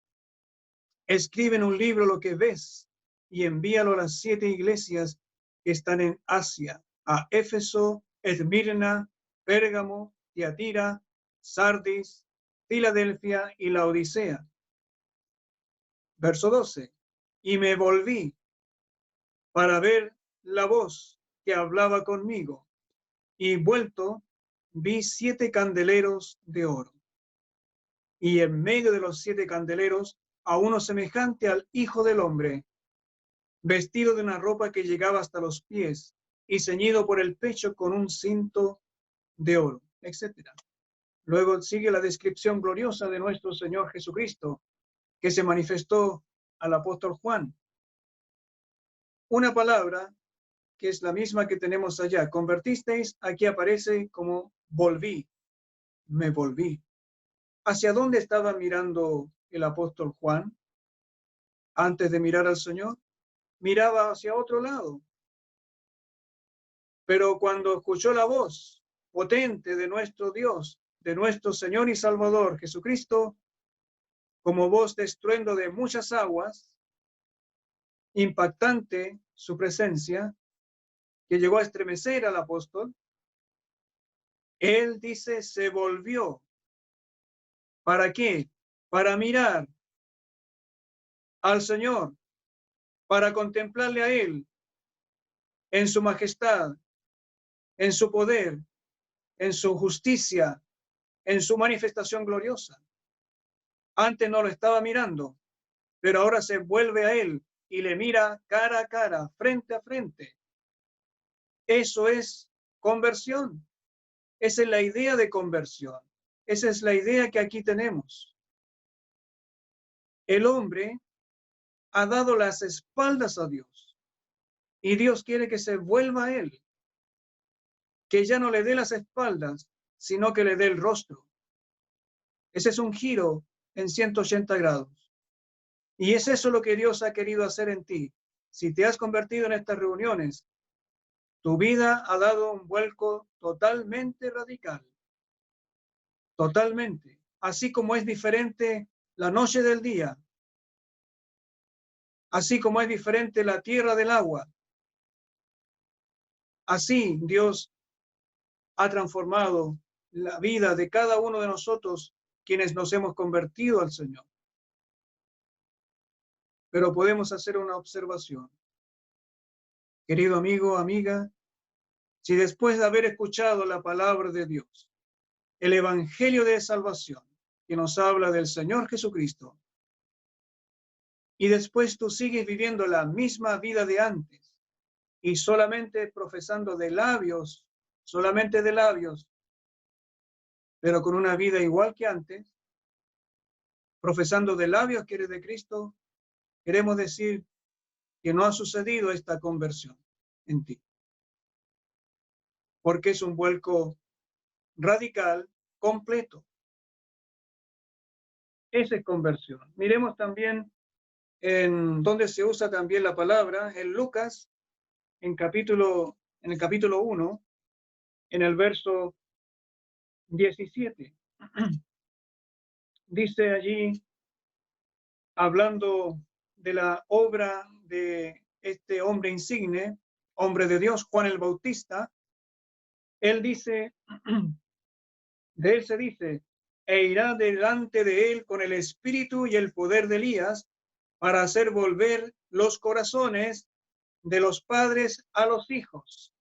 Escribe en un libro lo que ves y envíalo a las 7 iglesias que están en Asia, a Éfeso, Esmirna, Pérgamo, Tiatira, Sardis, Filadelfia y la Odisea. Verso 12. Y me volví para ver la voz que hablaba conmigo, y vuelto vi 7 candeleros de oro, y en medio de los 7 candeleros a uno semejante al Hijo del Hombre, vestido de una ropa que llegaba hasta los pies, y ceñido por el pecho con un cinto de oro, etc. Luego sigue la descripción gloriosa de nuestro Señor Jesucristo, que se manifestó al apóstol Juan. Una palabra que es la misma que tenemos allá. Convertisteis, aquí aparece como volví, me volví. ¿Hacia dónde estaba mirando el apóstol Juan antes de mirar al Señor? Miraba hacia otro lado. Pero cuando escuchó la voz potente de nuestro Dios, de nuestro Señor y Salvador Jesucristo, como voz de estruendo de muchas aguas, impactante su presencia, que llegó a estremecer al apóstol, él dice, se volvió. ¿Para qué? Para mirar al Señor, para contemplarle a Él en su majestad, en su poder, en su justicia, en su manifestación gloriosa. Antes no lo estaba mirando, pero ahora se vuelve a Él y le mira cara a cara, frente a frente. Eso es conversión. Esa es la idea de conversión. Esa es la idea que aquí tenemos. El hombre ha dado las espaldas a Dios y Dios quiere que se vuelva a Él, que ya no le dé las espaldas, sino que le dé el rostro. Ese es un giro en 180 grados. Y es eso lo que Dios ha querido hacer en ti. Si te has convertido en estas reuniones, tu vida ha dado un vuelco totalmente radical. Totalmente. Así como es diferente la noche del día, así como es diferente la tierra del agua, así Dios ha transformado la vida de cada uno de nosotros quienes nos hemos convertido al Señor. Pero podemos hacer una observación. Querido amigo, amiga, si después de haber escuchado la palabra de Dios, el Evangelio de salvación, que nos habla del Señor Jesucristo, y después tú sigues viviendo la misma vida de antes y solamente profesando de labios, solamente de labios, pero con una vida igual que antes, profesando de labios que eres de Cristo, queremos decir que no ha sucedido esta conversión en ti, porque es un vuelco radical, completo. Esa es conversión. Miremos también en donde se usa también la palabra, en Lucas, en el capítulo 1, en el verso 17. Dice allí, hablando de la obra de este hombre insigne, hombre de Dios, Juan el Bautista, él dice, de él se dice, e irá delante de él con el espíritu y el poder de Elías para hacer volver los corazones de los padres a los hijos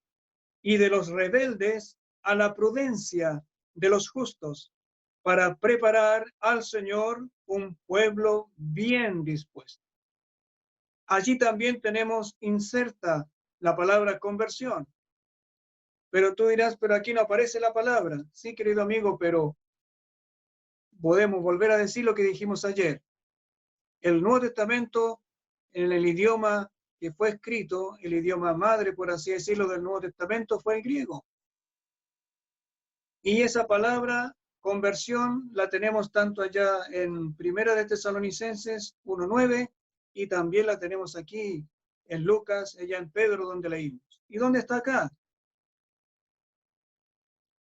y de los rebeldes a la prudencia de los justos, para preparar al Señor un pueblo bien dispuesto. Allí también tenemos inserta la palabra conversión. Pero tú dirás, pero aquí no aparece la palabra. Sí, querido amigo, pero podemos volver a decir lo que dijimos ayer. El Nuevo Testamento, en el idioma que fue escrito, el idioma madre, por así decirlo, del Nuevo Testamento fue el griego. Y esa palabra conversión la tenemos tanto allá en Primera de Tesalonicenses 1:9 y también la tenemos aquí en Lucas, allá en Pedro, donde leímos. ¿Y dónde está acá?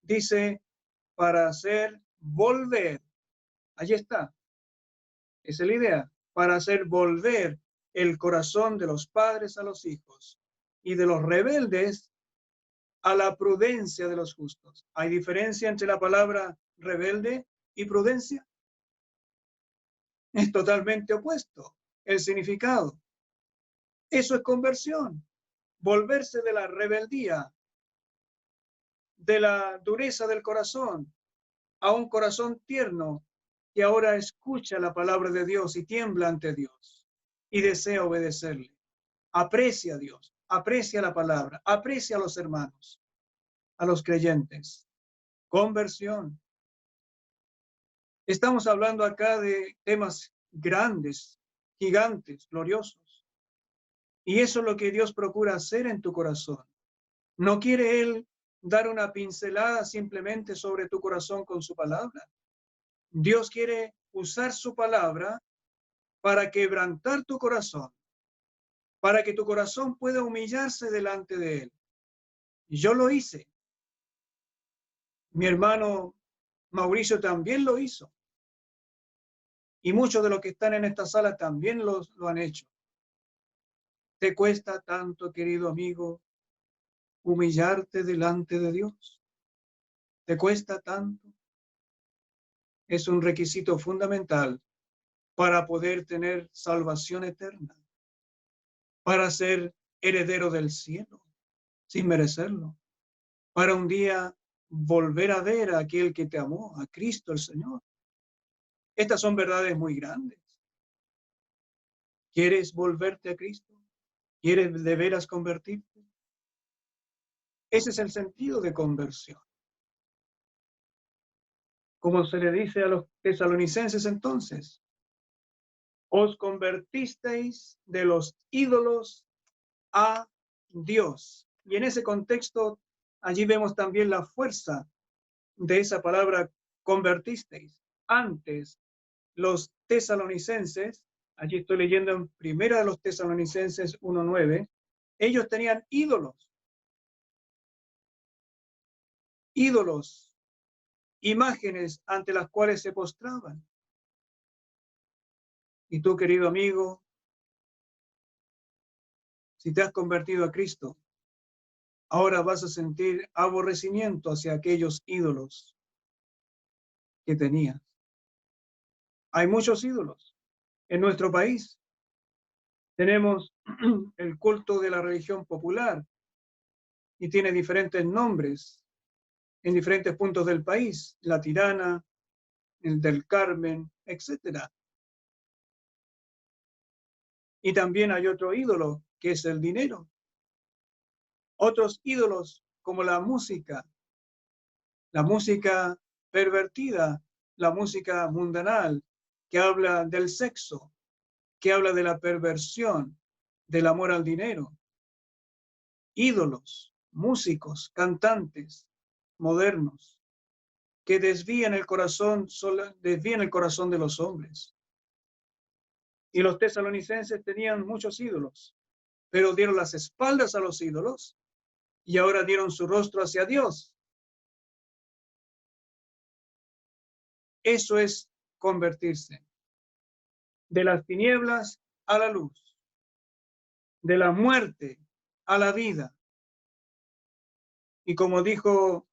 Dice, para hacer volver. Allí está. Esa es la idea. Para hacer volver el corazón de los padres a los hijos y de los rebeldes a la prudencia de los justos. ¿Hay diferencia entre la palabra rebelde y prudencia? Es totalmente opuesto el significado. Eso es conversión. Volverse de la rebeldía, de la dureza del corazón, a un corazón tierno que ahora escucha la palabra de Dios y tiembla ante Dios y desea obedecerle. Aprecia a Dios, aprecia la palabra, aprecia a los hermanos, a los creyentes. Conversión. Estamos hablando acá de temas grandes, gigantes, gloriosos. Y eso es lo que Dios procura hacer en tu corazón. No quiere Él dar una pincelada simplemente sobre tu corazón con su palabra. Dios quiere usar su palabra para quebrantar tu corazón, para que tu corazón pueda humillarse delante de Él. Yo lo hice. Mi hermano Mauricio también lo hizo. Y muchos de los que están en esta sala también lo han hecho. ¿Te cuesta tanto, querido amigo, humillarte delante de Dios? ¿Te cuesta tanto? Es un requisito fundamental para poder tener salvación eterna, para ser heredero del cielo, sin merecerlo, para un día volver a ver a aquel que te amó, a Cristo el Señor. Estas son verdades muy grandes. ¿Quieres volverte a Cristo? ¿Quieres de veras convertirte? Ese es el sentido de conversión. Como se le dice a los tesalonicenses entonces, os convertisteis de los ídolos a Dios. Y en ese contexto, allí vemos también la fuerza de esa palabra convertisteis. Antes, los tesalonicenses, allí estoy leyendo en Primera de los Tesalonicenses 1:9, ellos tenían ídolos, imágenes ante las cuales se postraban. Y tú, querido amigo, si te has convertido a Cristo, ahora vas a sentir aborrecimiento hacia aquellos ídolos que tenías. Hay muchos ídolos en nuestro país. Tenemos el culto de la religión popular y tiene diferentes nombres en diferentes puntos del país, la Tirana, el del Carmen, etcétera. Y también hay otro ídolo que es el dinero. Otros ídolos como la música pervertida, la música mundanal, que habla del sexo, que habla de la perversión, del amor al dinero. Ídolos, músicos, cantantes modernos que desvían el corazón de los hombres. Y los tesalonicenses tenían muchos ídolos, pero dieron las espaldas a los ídolos y ahora dieron su rostro hacia Dios. Eso es convertirse de las tinieblas a la luz, de la muerte a la vida. Y como dijo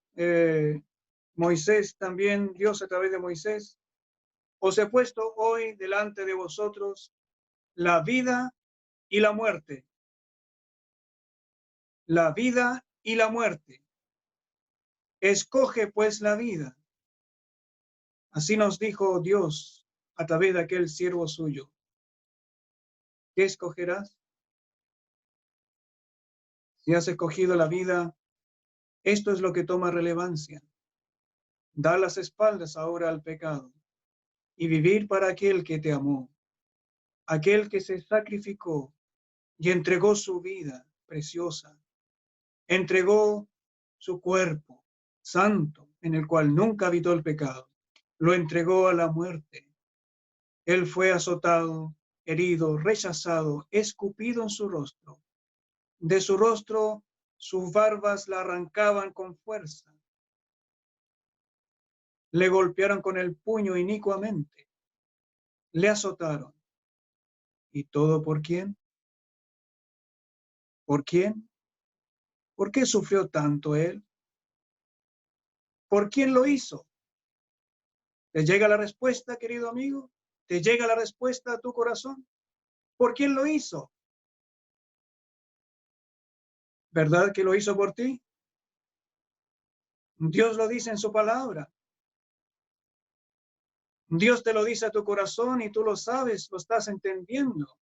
Moisés, también Dios a través de Moisés, os he puesto hoy delante de vosotros la vida y la muerte. La vida y la muerte. Escoge pues la vida. Así nos dijo Dios a través de aquel siervo suyo. ¿Qué escogerás? Si has escogido la vida, esto es lo que toma relevancia. Dar las espaldas ahora al pecado y vivir para aquel que te amó, aquel que se sacrificó y entregó su vida preciosa, entregó su cuerpo santo en el cual nunca habitó el pecado, lo entregó a la muerte. Él fue azotado, herido, rechazado, escupido en su rostro. De su rostro sus barbas la arrancaban con fuerza. Le golpearon con el puño inicuamente. Le azotaron. ¿Y todo por quién? ¿Por quién? ¿Por qué sufrió tanto él? ¿Por quién lo hizo? ¿Te llega la respuesta, querido amigo? ¿Te llega la respuesta a tu corazón? ¿Por quién lo hizo? ¿Verdad que lo hizo por ti? Dios lo dice en su palabra. Dios te lo dice a tu corazón y tú lo sabes, lo estás entendiendo.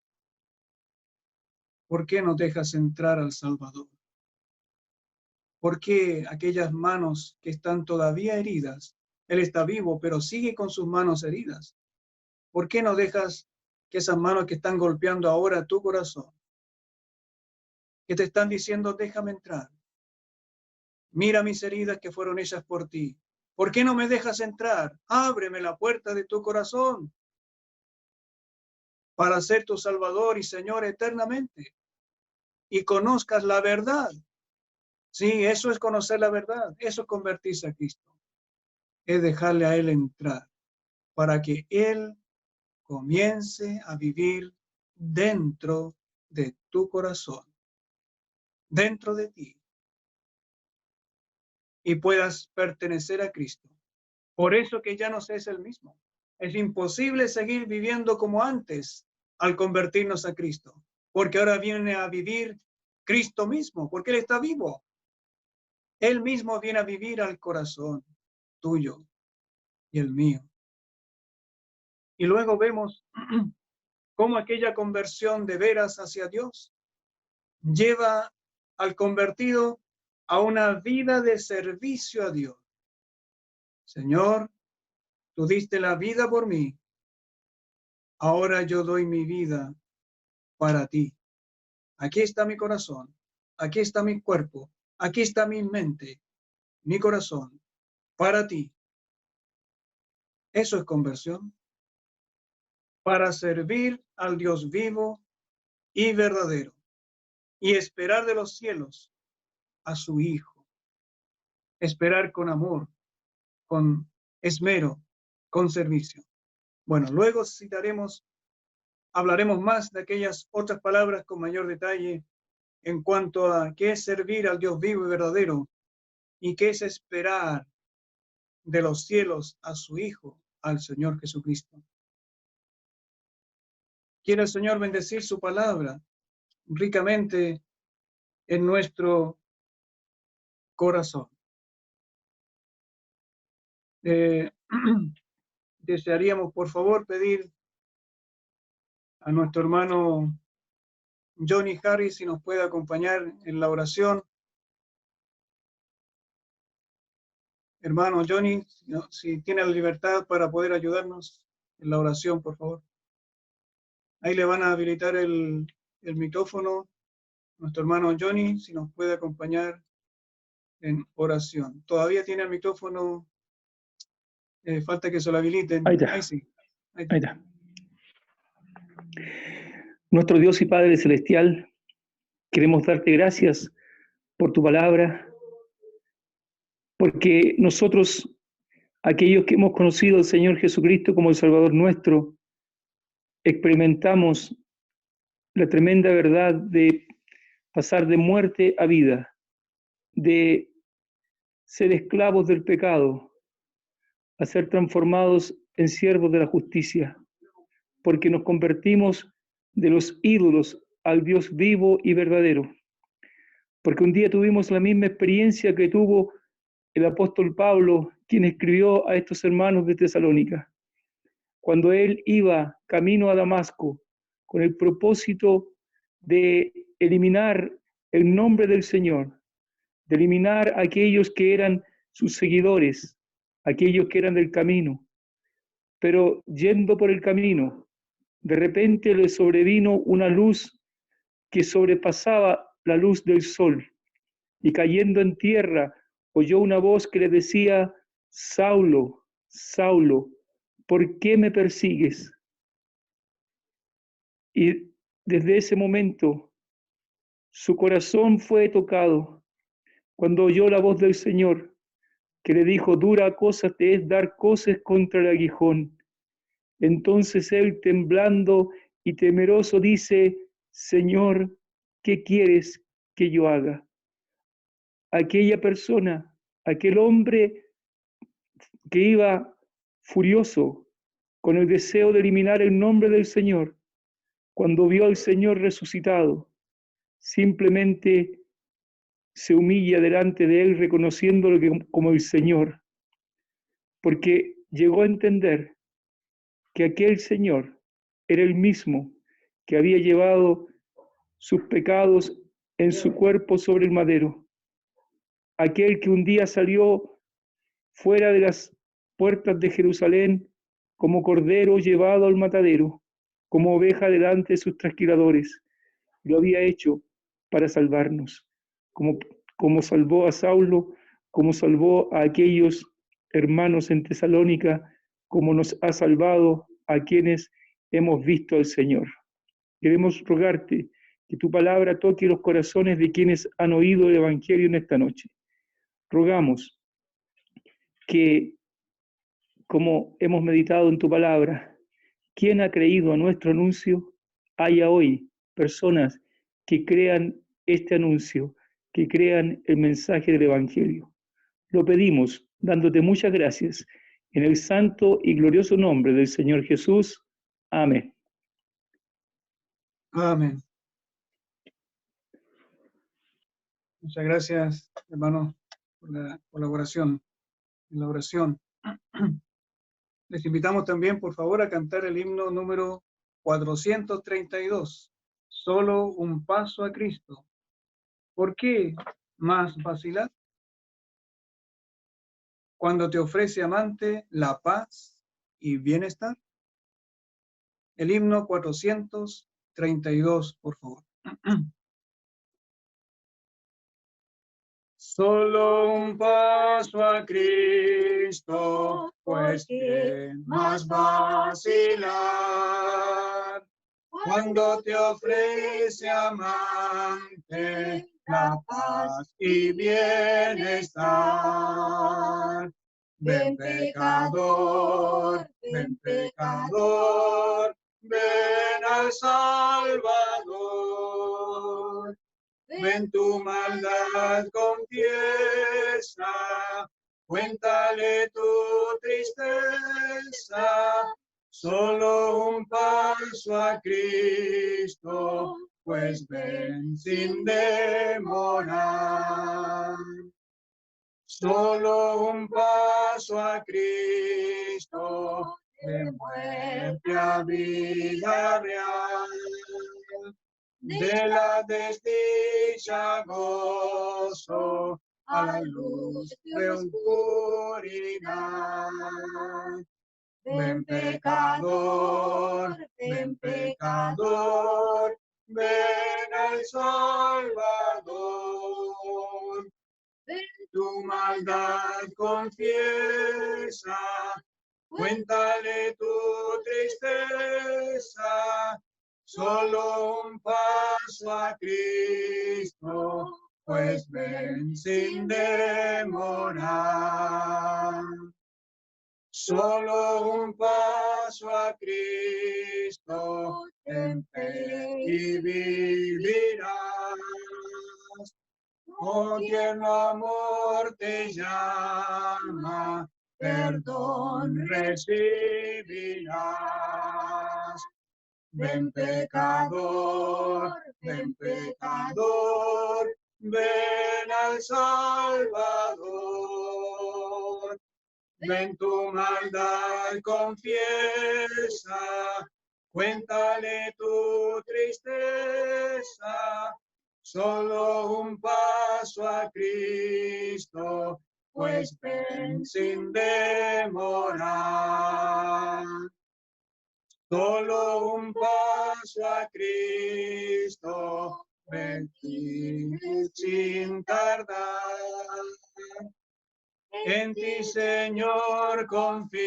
¿Por qué no dejas entrar al Salvador? ¿Por qué aquellas manos que están todavía heridas? Él está vivo, pero sigue con sus manos heridas. ¿Por qué no dejas que esas manos que están golpeando ahora tu corazón, que te están diciendo, déjame entrar? Mira mis heridas que fueron hechas por ti. ¿Por qué no me dejas entrar? Ábreme la puerta de tu corazón para ser tu Salvador y Señor eternamente y conozcas la verdad. Sí, eso es conocer la verdad, eso es convertirse a Cristo, es dejarle a Él entrar para que Él comience a vivir dentro de tu corazón, dentro de ti, y puedas pertenecer a Cristo. Por eso que ya no es el mismo. Es imposible seguir viviendo como antes al convertirnos a Cristo, porque ahora viene a vivir Cristo mismo, porque Él está vivo. Él mismo viene a vivir al corazón tuyo y el mío. Y luego vemos cómo aquella conversión de veras hacia Dios lleva al convertido a una vida de servicio a Dios. Señor, Tú diste la vida por mí. Ahora yo doy mi vida para ti. Aquí está mi corazón. Aquí está mi cuerpo. Aquí está mi mente, mi corazón, para ti. Eso es conversión. Para servir al Dios vivo y verdadero y esperar de los cielos a su Hijo. Esperar con amor, con esmero, con servicio. Bueno, luego hablaremos más de aquellas otras palabras con mayor detalle en cuanto a qué es servir al Dios vivo y verdadero y qué es esperar de los cielos a su Hijo, al Señor Jesucristo. Quiere el Señor bendecir su palabra ricamente en nuestro corazón. Desearíamos, por favor, pedir a nuestro hermano Johnny Harris si nos puede acompañar en la oración. Hermano Johnny, si tiene la libertad para poder ayudarnos en la oración, por favor. Ahí le van a habilitar el micrófono. Nuestro hermano Johnny, si nos puede acompañar en oración. Todavía tiene el micrófono, falta que se lo habiliten. Ahí está. Ahí sí. Ahí está. Nuestro Dios y Padre Celestial, queremos darte gracias por tu palabra, porque nosotros, aquellos que hemos conocido al Señor Jesucristo como el Salvador nuestro, experimentamos la tremenda verdad de pasar de muerte a vida, de ser esclavos del pecado, a ser transformados en siervos de la justicia, porque nos convertimos de los ídolos al Dios vivo y verdadero. Porque un día tuvimos la misma experiencia que tuvo el apóstol Pablo, quien escribió a estos hermanos de Tesalónica, cuando él iba camino a Damasco con el propósito de eliminar el nombre del Señor, de eliminar a aquellos que eran sus seguidores, aquellos que eran del camino. Pero yendo por el camino, de repente le sobrevino una luz que sobrepasaba la luz del sol, y cayendo en tierra oyó una voz que le decía: Saulo, Saulo, ¿por qué me persigues? Y desde ese momento su corazón fue tocado cuando oyó la voz del Señor, que le dijo: dura cosa te es dar coces contra el aguijón. Entonces él, temblando y temeroso, dice: Señor, ¿qué quieres que yo haga? Aquella persona, aquel hombre que iba furioso con el deseo de eliminar el nombre del Señor, cuando vio al Señor resucitado, simplemente se humilla delante de él, reconociéndolo como el Señor, porque llegó a entender que aquel Señor era el mismo que había llevado sus pecados en su cuerpo sobre el madero, aquel que un día salió fuera de las puertas de Jerusalén como cordero llevado al matadero, como oveja delante de sus trasquiladores. Lo había hecho para salvarnos, como salvó a Saulo, como salvó a aquellos hermanos en Tesalónica, como nos ha salvado a quienes hemos visto al Señor. Queremos rogarte que tu palabra toque los corazones de quienes han oído el Evangelio en esta noche. Rogamos que, como hemos meditado en tu palabra, quien ha creído a nuestro anuncio, haya hoy personas que crean este anuncio, que crean el mensaje del Evangelio. Lo pedimos dándote muchas gracias en el santo y glorioso nombre del Señor Jesús. Amén. Amén. Muchas gracias, hermano, por la colaboración en la oración. Les invitamos también, por favor, a cantar el himno número 432, Solo un paso a Cristo. ¿Por qué más vacilar? Cuando te ofrece, amante, la paz y bienestar. El himno 432, por favor. Solo un paso a Cristo, pues que más vacilar. Cuando te ofrece amante la paz y bienestar. Ven pecador, ven pecador, ven al Salvador. Ven tu maldad confiesa, cuéntale tu tristeza, solo un paso a Cristo, pues ven sin demorar. Solo un paso a Cristo, de muerte a vida real. De la desdicha gozo a la luz de oscuridad. Ven pecador, ven pecador, ven al Salvador. Tu maldad confiesa, cuéntale tu tristeza, solo un paso a Cristo, pues ven sin demorar. Solo un paso a Cristo, en fe y vivirás. Oh, tierno amor te llama, perdón recibirás. Ven pecador, ven pecador, ven al Salvador. Ven tu maldad confiesa, cuéntale tu tristeza, solo un paso a Cristo, pues ven sin demorar. Solo un paso a Cristo, ven sin tardar. En ti, Señor, confío,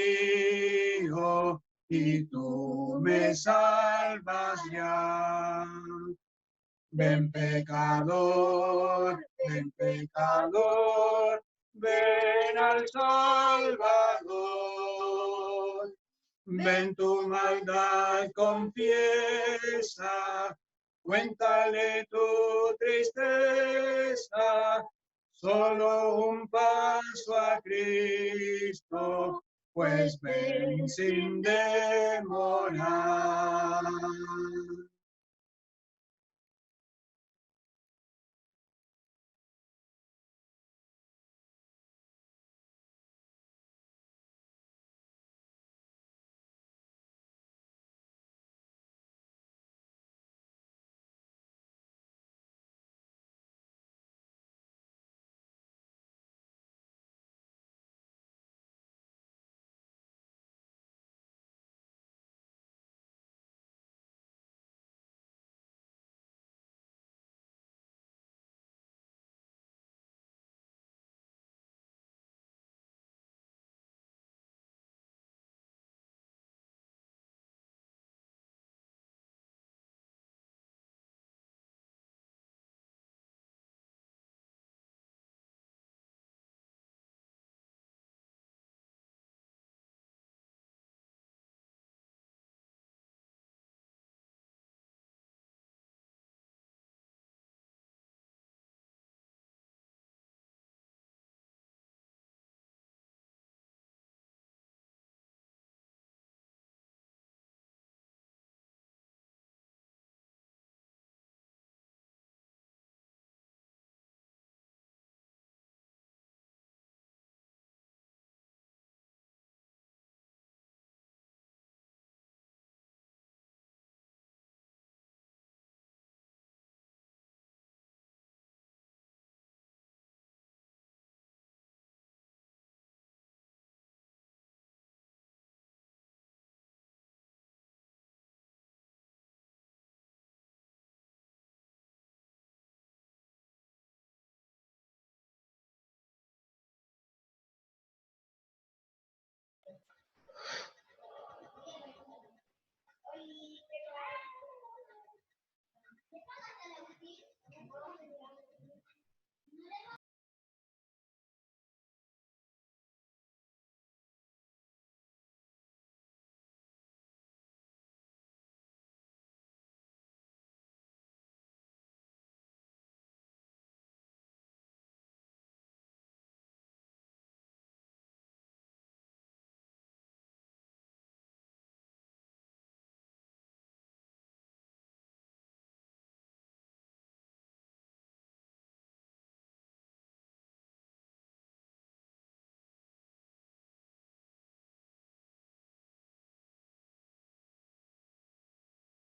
y tú me salvas ya. Ven pecador, ven pecador, ven al Salvador. Ven tu maldad confiesa, cuéntale tu tristeza, solo un paso a Cristo, pues ven sin demorar.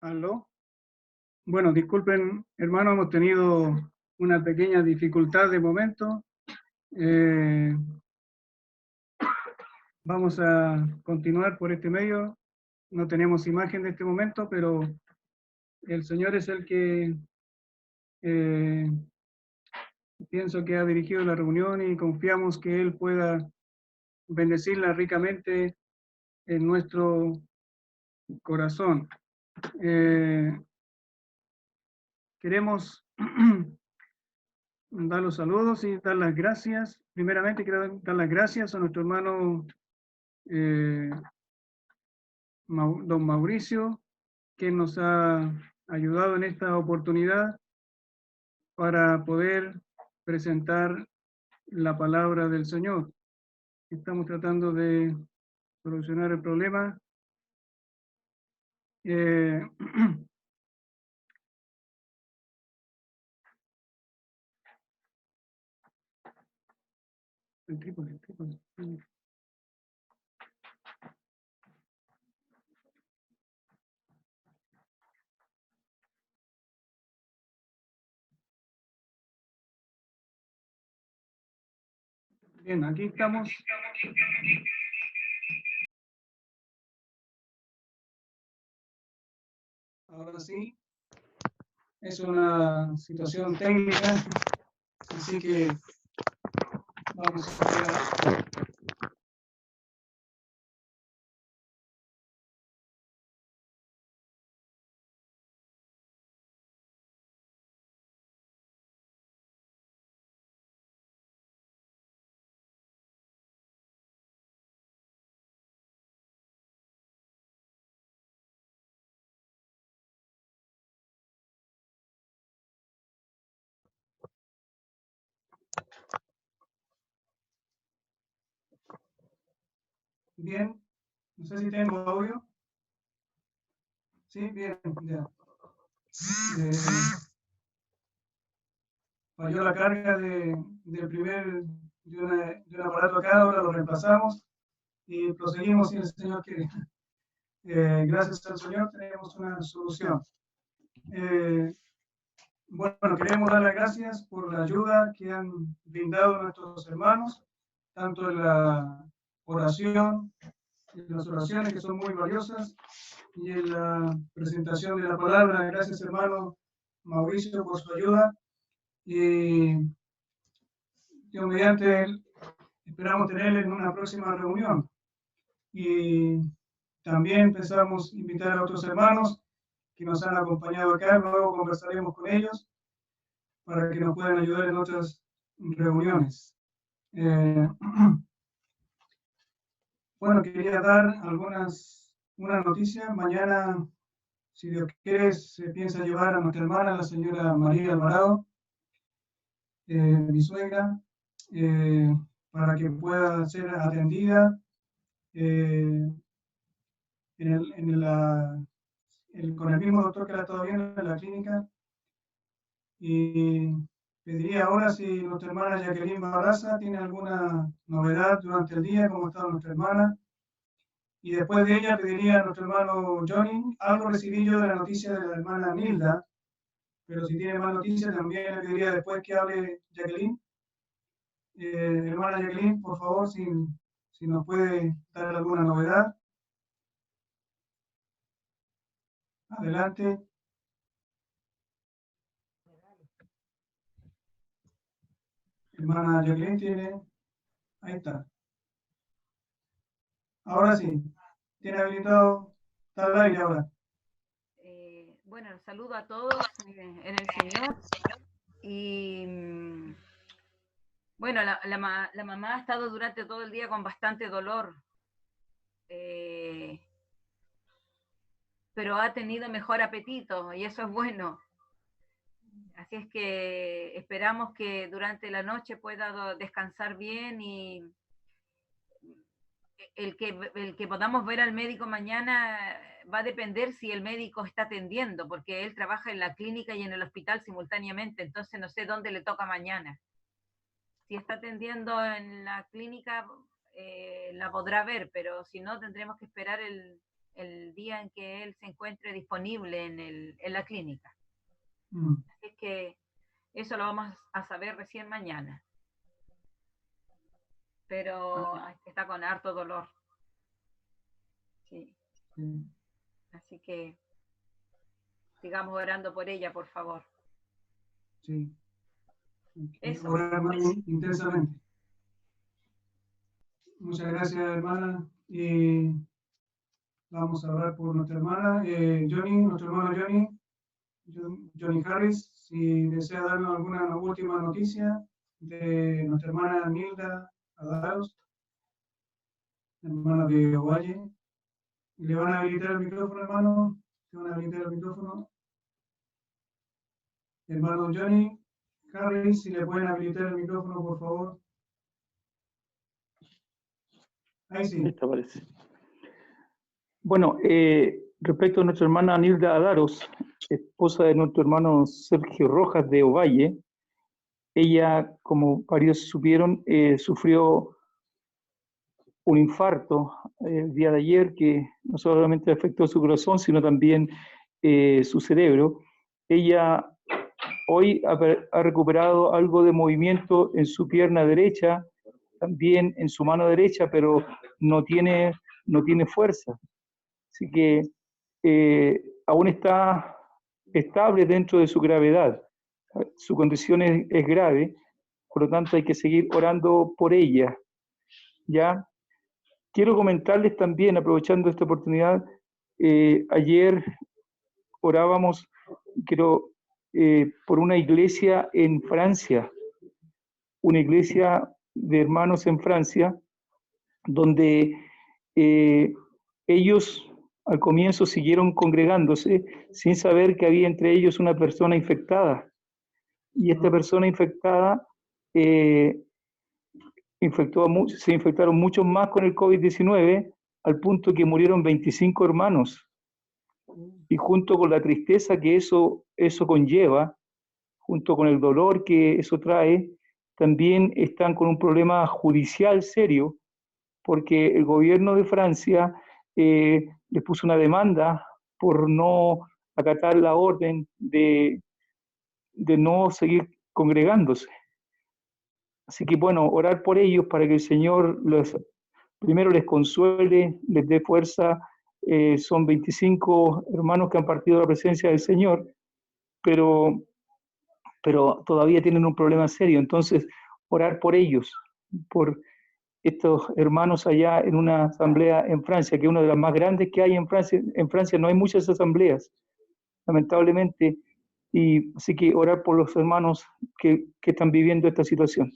¿Aló? Bueno, disculpen, hermano, hemos tenido una pequeña dificultad de momento. Vamos a continuar por este medio. No tenemos imagen de este momento, pero el Señor es el que eh, pienso que ha dirigido la reunión y confiamos que Él pueda bendecirla ricamente en nuestro corazón. Queremos dar los saludos y dar las gracias. Primeramente quiero dar las gracias a nuestro hermano don Mauricio, que nos ha ayudado en esta oportunidad para poder presentar la palabra del Señor. Estamos tratando de solucionar el problema. El trípode. Bien, aquí estamos. Ahora sí, es una situación técnica, así que vamos a ver. Bien, no sé si tengo audio. Sí, bien, ya. Falló la carga de un aparato acá, ahora lo reemplazamos y proseguimos si el Señor quiere. Gracias al Señor tenemos una solución. Bueno, queremos dar las gracias por la ayuda que han brindado nuestros hermanos, tanto en la oración, en las oraciones que son muy valiosas, y en la presentación de la palabra. Gracias, hermano Mauricio, por su ayuda. Y Dios mediante él, esperamos tenerle en una próxima reunión. Y también pensamos invitar a otros hermanos que nos han acompañado acá. Luego conversaremos con ellos para que nos puedan ayudar en otras reuniones. Bueno, quería dar una noticia. Mañana, si Dios quiere, se piensa llevar a nuestra hermana, la señora María Alvarado, mi suegra, para que pueda ser atendida con el mismo doctor que la está viendo en la clínica. Y pediría ahora si nuestra hermana Jacqueline Barraza tiene alguna novedad durante el día, cómo está nuestra hermana. Y después de ella pediría a nuestro hermano Johnny. Algo recibí yo de la noticia de la hermana Nilda, pero si tiene más noticias también le pediría después que hable Jacqueline. Hermana Jacqueline, por favor, si nos puede dar alguna novedad. Adelante. Hermana Jacqueline tiene... Ahí está. Ahora sí. Tiene habilitado. Está al aire ahora. Bueno, saludo a todos en el Señor. Y bueno, la mamá ha estado durante todo el día con bastante dolor, pero ha tenido mejor apetito y eso es bueno. Así es que esperamos que durante la noche pueda descansar bien y el que podamos ver al médico mañana va a depender si el médico está atendiendo, porque él trabaja en la clínica y en el hospital simultáneamente, entonces no sé dónde le toca mañana. Si está atendiendo en la clínica, la podrá ver, pero si no, tendremos que esperar el el día en que él se encuentre disponible en la clínica. Así que eso lo vamos a saber recién mañana. Pero está con harto dolor. Sí. Así que sigamos orando por ella, por favor. Sí. Eso. Orar más intensamente. Muchas gracias, hermana. Y vamos a orar por nuestra hermana Johnny, nuestro hermano Johnny Harris, si desea darnos alguna última noticia de nuestra hermana Nilda Adaros, hermana de Ovalle. ¿Le van a habilitar el micrófono, hermano? ¿Le van a habilitar el micrófono? Hermano Johnny Harris, si le pueden habilitar el micrófono, por favor. Ahí sí. Esta parece. Bueno, respecto a nuestra hermana Nilda Adaros, esposa de nuestro hermano Sergio Rojas de Ovalle, ella, como varios supieron, sufrió un infarto el día de ayer que no solamente afectó su corazón, sino también su cerebro. Ella hoy ha recuperado algo de movimiento en su pierna derecha, también en su mano derecha, pero no tiene fuerza. Así que aún está estable dentro de su gravedad. Su condición es grave, por lo tanto hay que seguir orando por ella. ¿Ya? Quiero comentarles también, aprovechando esta oportunidad, ayer orábamos por una iglesia en Francia, una iglesia de hermanos en Francia, donde ellos al comienzo siguieron congregándose sin saber que había entre ellos una persona infectada. Y esta persona infectada se infectaron muchos más con el COVID-19, al punto que murieron 25 hermanos. Y junto con la tristeza que eso conlleva, junto con el dolor que eso trae, también están con un problema judicial serio, porque el gobierno de Francia les puso una demanda por no acatar la orden de no seguir congregándose. Así que bueno, orar por ellos para que el Señor primero les consuele, les dé fuerza. Son 25 hermanos que han partido a la presencia del Señor, pero todavía tienen un problema serio. Entonces, orar por ellos, por estos hermanos allá en una asamblea en Francia, que es una de las más grandes que hay en Francia. En Francia no hay muchas asambleas, lamentablemente, y así que orar por los hermanos que están viviendo esta situación.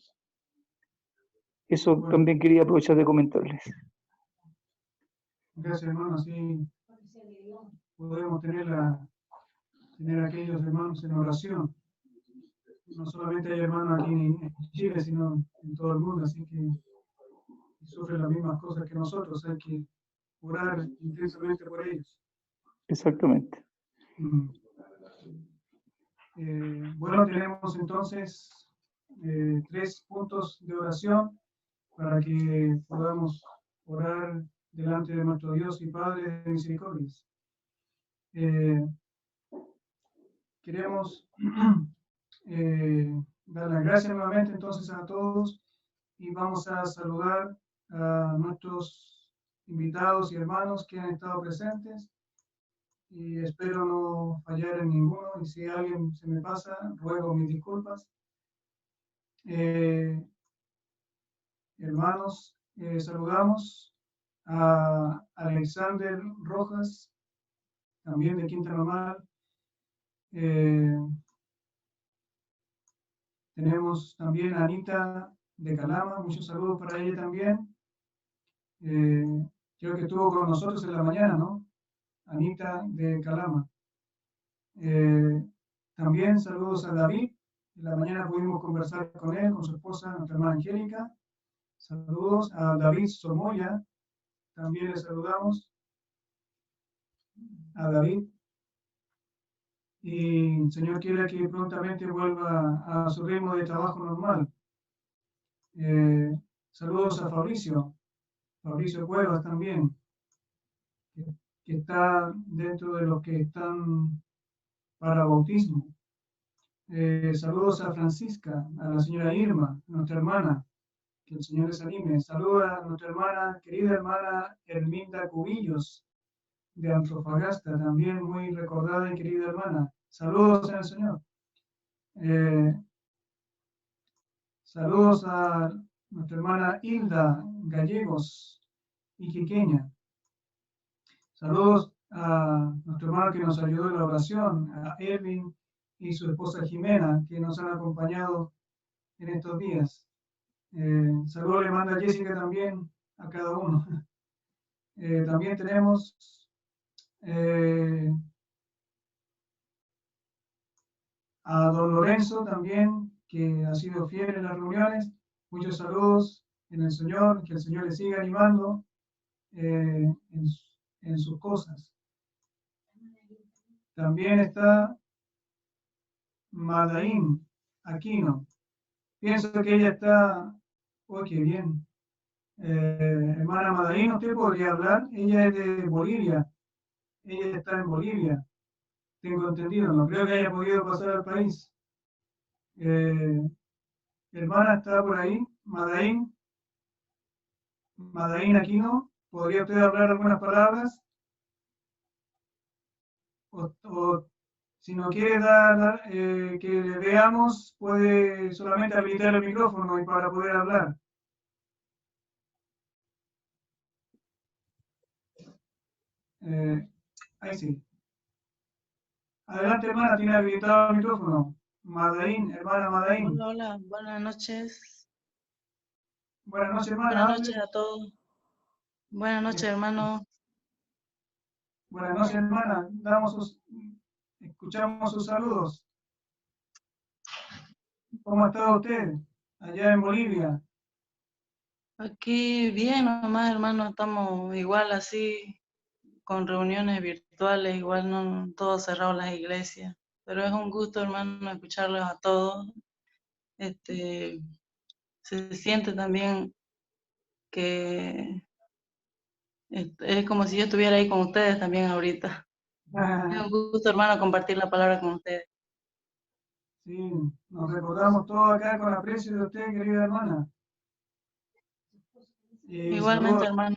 Eso también quería aprovechar de comentarles. Gracias, hermano. Así podemos tener a aquellos hermanos en oración. No solamente hay hermanos aquí en Chile, sino en todo el mundo, así que sufren las mismas cosas que nosotros. Hay que orar intensamente por ellos. Exactamente. Bueno, tenemos entonces 3 puntos de oración para que podamos orar delante de nuestro Dios y Padre de misericordias. Queremos dar las gracias nuevamente entonces a todos y vamos a saludar a nuestros invitados y hermanos que han estado presentes y espero no fallar en ninguno, y si alguien se me pasa, ruego mis disculpas. Hermanos, saludamos a Alexander Rojas, también de Quinta Normal. Tenemos también a Anita de Calama, muchos saludos para ella también. Creo que estuvo con nosotros en la mañana, ¿no? Anita de Calama. También saludos a David. En la mañana pudimos conversar con él, con su esposa, nuestra hermana Angélica. Saludos a David Somoya. También le saludamos a David. Y el Señor quiere que prontamente vuelva a su ritmo de trabajo normal. Saludos a Fabricio Cuevas también. que está dentro de los que están para bautismo. Saludos a Francisca, a la señora Irma, nuestra hermana, que el Señor les anime. Saludos a nuestra hermana, querida hermana Herminda Cubillos, de Antofagasta, también muy recordada y querida hermana. Saludos en el Señor. Saludos a nuestra hermana Hilda Gallegos, iquiqueña. Saludos a nuestro hermano que nos ayudó en la oración, a Erwin y su esposa Jimena, que nos han acompañado en estos días. Saludos le manda Jessica también a cada uno. También tenemos a don Lorenzo también, que ha sido fiel en las reuniones. Muchos saludos en el Señor, que el Señor le siga animando en sus cosas. También está Madaín Aquino. Pienso que ella está... ¡Oh, qué bien! Hermana Madaín, ¿usted podría hablar? Ella es de Bolivia. Ella está en Bolivia. Tengo entendido. No creo que haya podido pasar al país. Hermana, ¿está por ahí? Madaín. Madaín Aquino. ¿Podría usted hablar algunas palabras? O si no quiere dar que le veamos, puede solamente habilitar el micrófono y para poder hablar. Ahí sí. Adelante, hermana, tiene habilitado el micrófono. Madaín, hermana Madaín. Hola, hola, buenas noches. Buenas noches, hermana. Buenas noches a todos. Buenas noches, hermano. Buenas noches, hermana. Escuchamos sus saludos. ¿Cómo ha estado usted allá en Bolivia? Aquí bien nomás, hermano, estamos igual así, con reuniones virtuales, igual no todo cerrado las iglesias. Pero es un gusto, hermano, escucharlos a todos. Se siente también que es como si yo estuviera ahí con ustedes también ahorita. Es un gusto, hermano, compartir la palabra con ustedes. Sí, nos recordamos todos acá con aprecio de usted, querida hermana. Igualmente, hermano.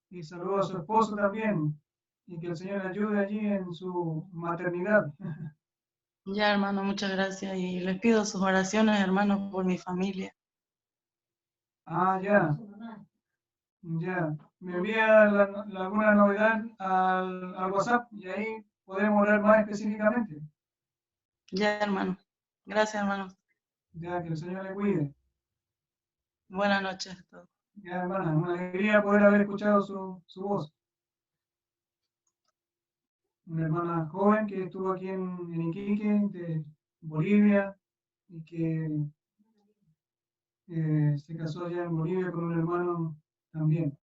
Y saludo a su esposo también. Y que el Señor le ayude allí en su maternidad. Ya, hermano, muchas gracias. Y les pido sus oraciones, hermano, por mi familia. Ah, ya. Ya. Me envía alguna novedad al WhatsApp y ahí podemos hablar más específicamente. Ya, hermano. Gracias, hermano. Ya, que el Señor le cuide. Buenas noches a todos. Ya, hermana, una alegría poder haber escuchado su voz. Una hermana joven que estuvo aquí en Iquique, de Bolivia, y que se casó allá en Bolivia con un hermano también.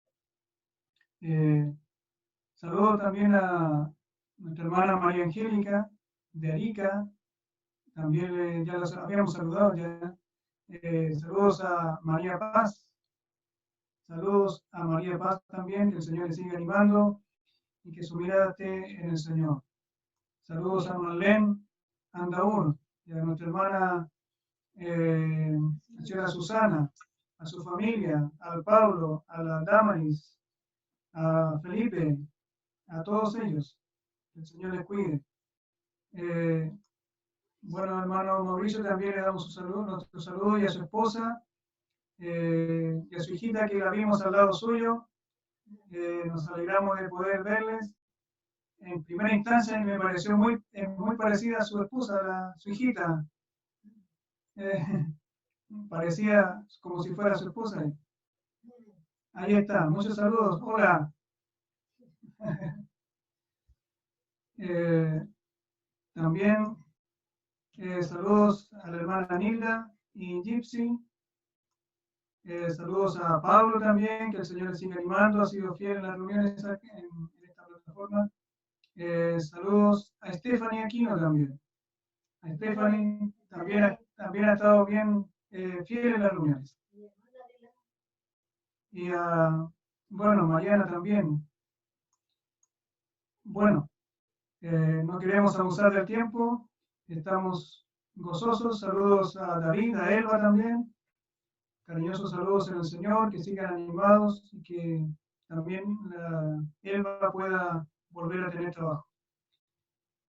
Saludos también a nuestra hermana María Angélica de Arica, también ya la habíamos saludado ya. Saludos a María Paz, saludos a María Paz también, que el Señor le siga animando y que su mirada esté en el Señor. Saludos a Marlene Andaur y a nuestra hermana la señora Susana, a su familia, al Pablo, a la Damaris, a Felipe, a todos ellos. Que el Señor les cuide. Bueno, hermano Mauricio, también le damos nuestro saludo y a su esposa y a su hijita que la vimos al lado suyo. Nos alegramos de poder verles. En primera instancia me pareció muy parecida a su esposa, su hijita. Parecía como si fuera su esposa. Ahí está, muchos saludos. Hola. También saludos a la hermana Nilda y Gypsy. Saludos a Pablo también, que el Señor le siga animando, ha sido fiel en las reuniones en esta plataforma. Saludos a Stephanie Aquino también. A Stephanie también ha estado bien fiel en las reuniones. Y a, bueno, Mariana también. Bueno, no queremos abusar del tiempo, estamos gozosos. Saludos a David, a Elba también. Cariñosos saludos en el Señor, que sigan animados y que también Elba pueda volver a tener trabajo.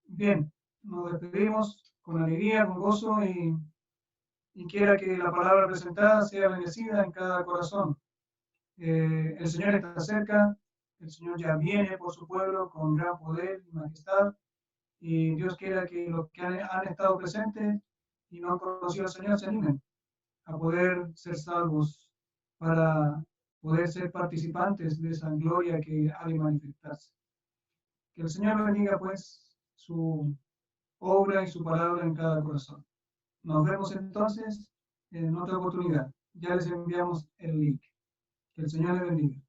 Bien, nos despedimos con alegría, con gozo y quiera que la palabra presentada sea bendecida en cada corazón. El Señor está cerca, el Señor ya viene por su pueblo con gran poder y majestad, y Dios quiera que los que han estado presentes y no han conocido al Señor se animen a poder ser salvos para poder ser participantes de esa gloria que ha de manifestarse. Que el Señor bendiga pues su obra y su palabra en cada corazón. Nos vemos entonces en otra oportunidad. Ya les enviamos el link. Que el Señor les bendiga.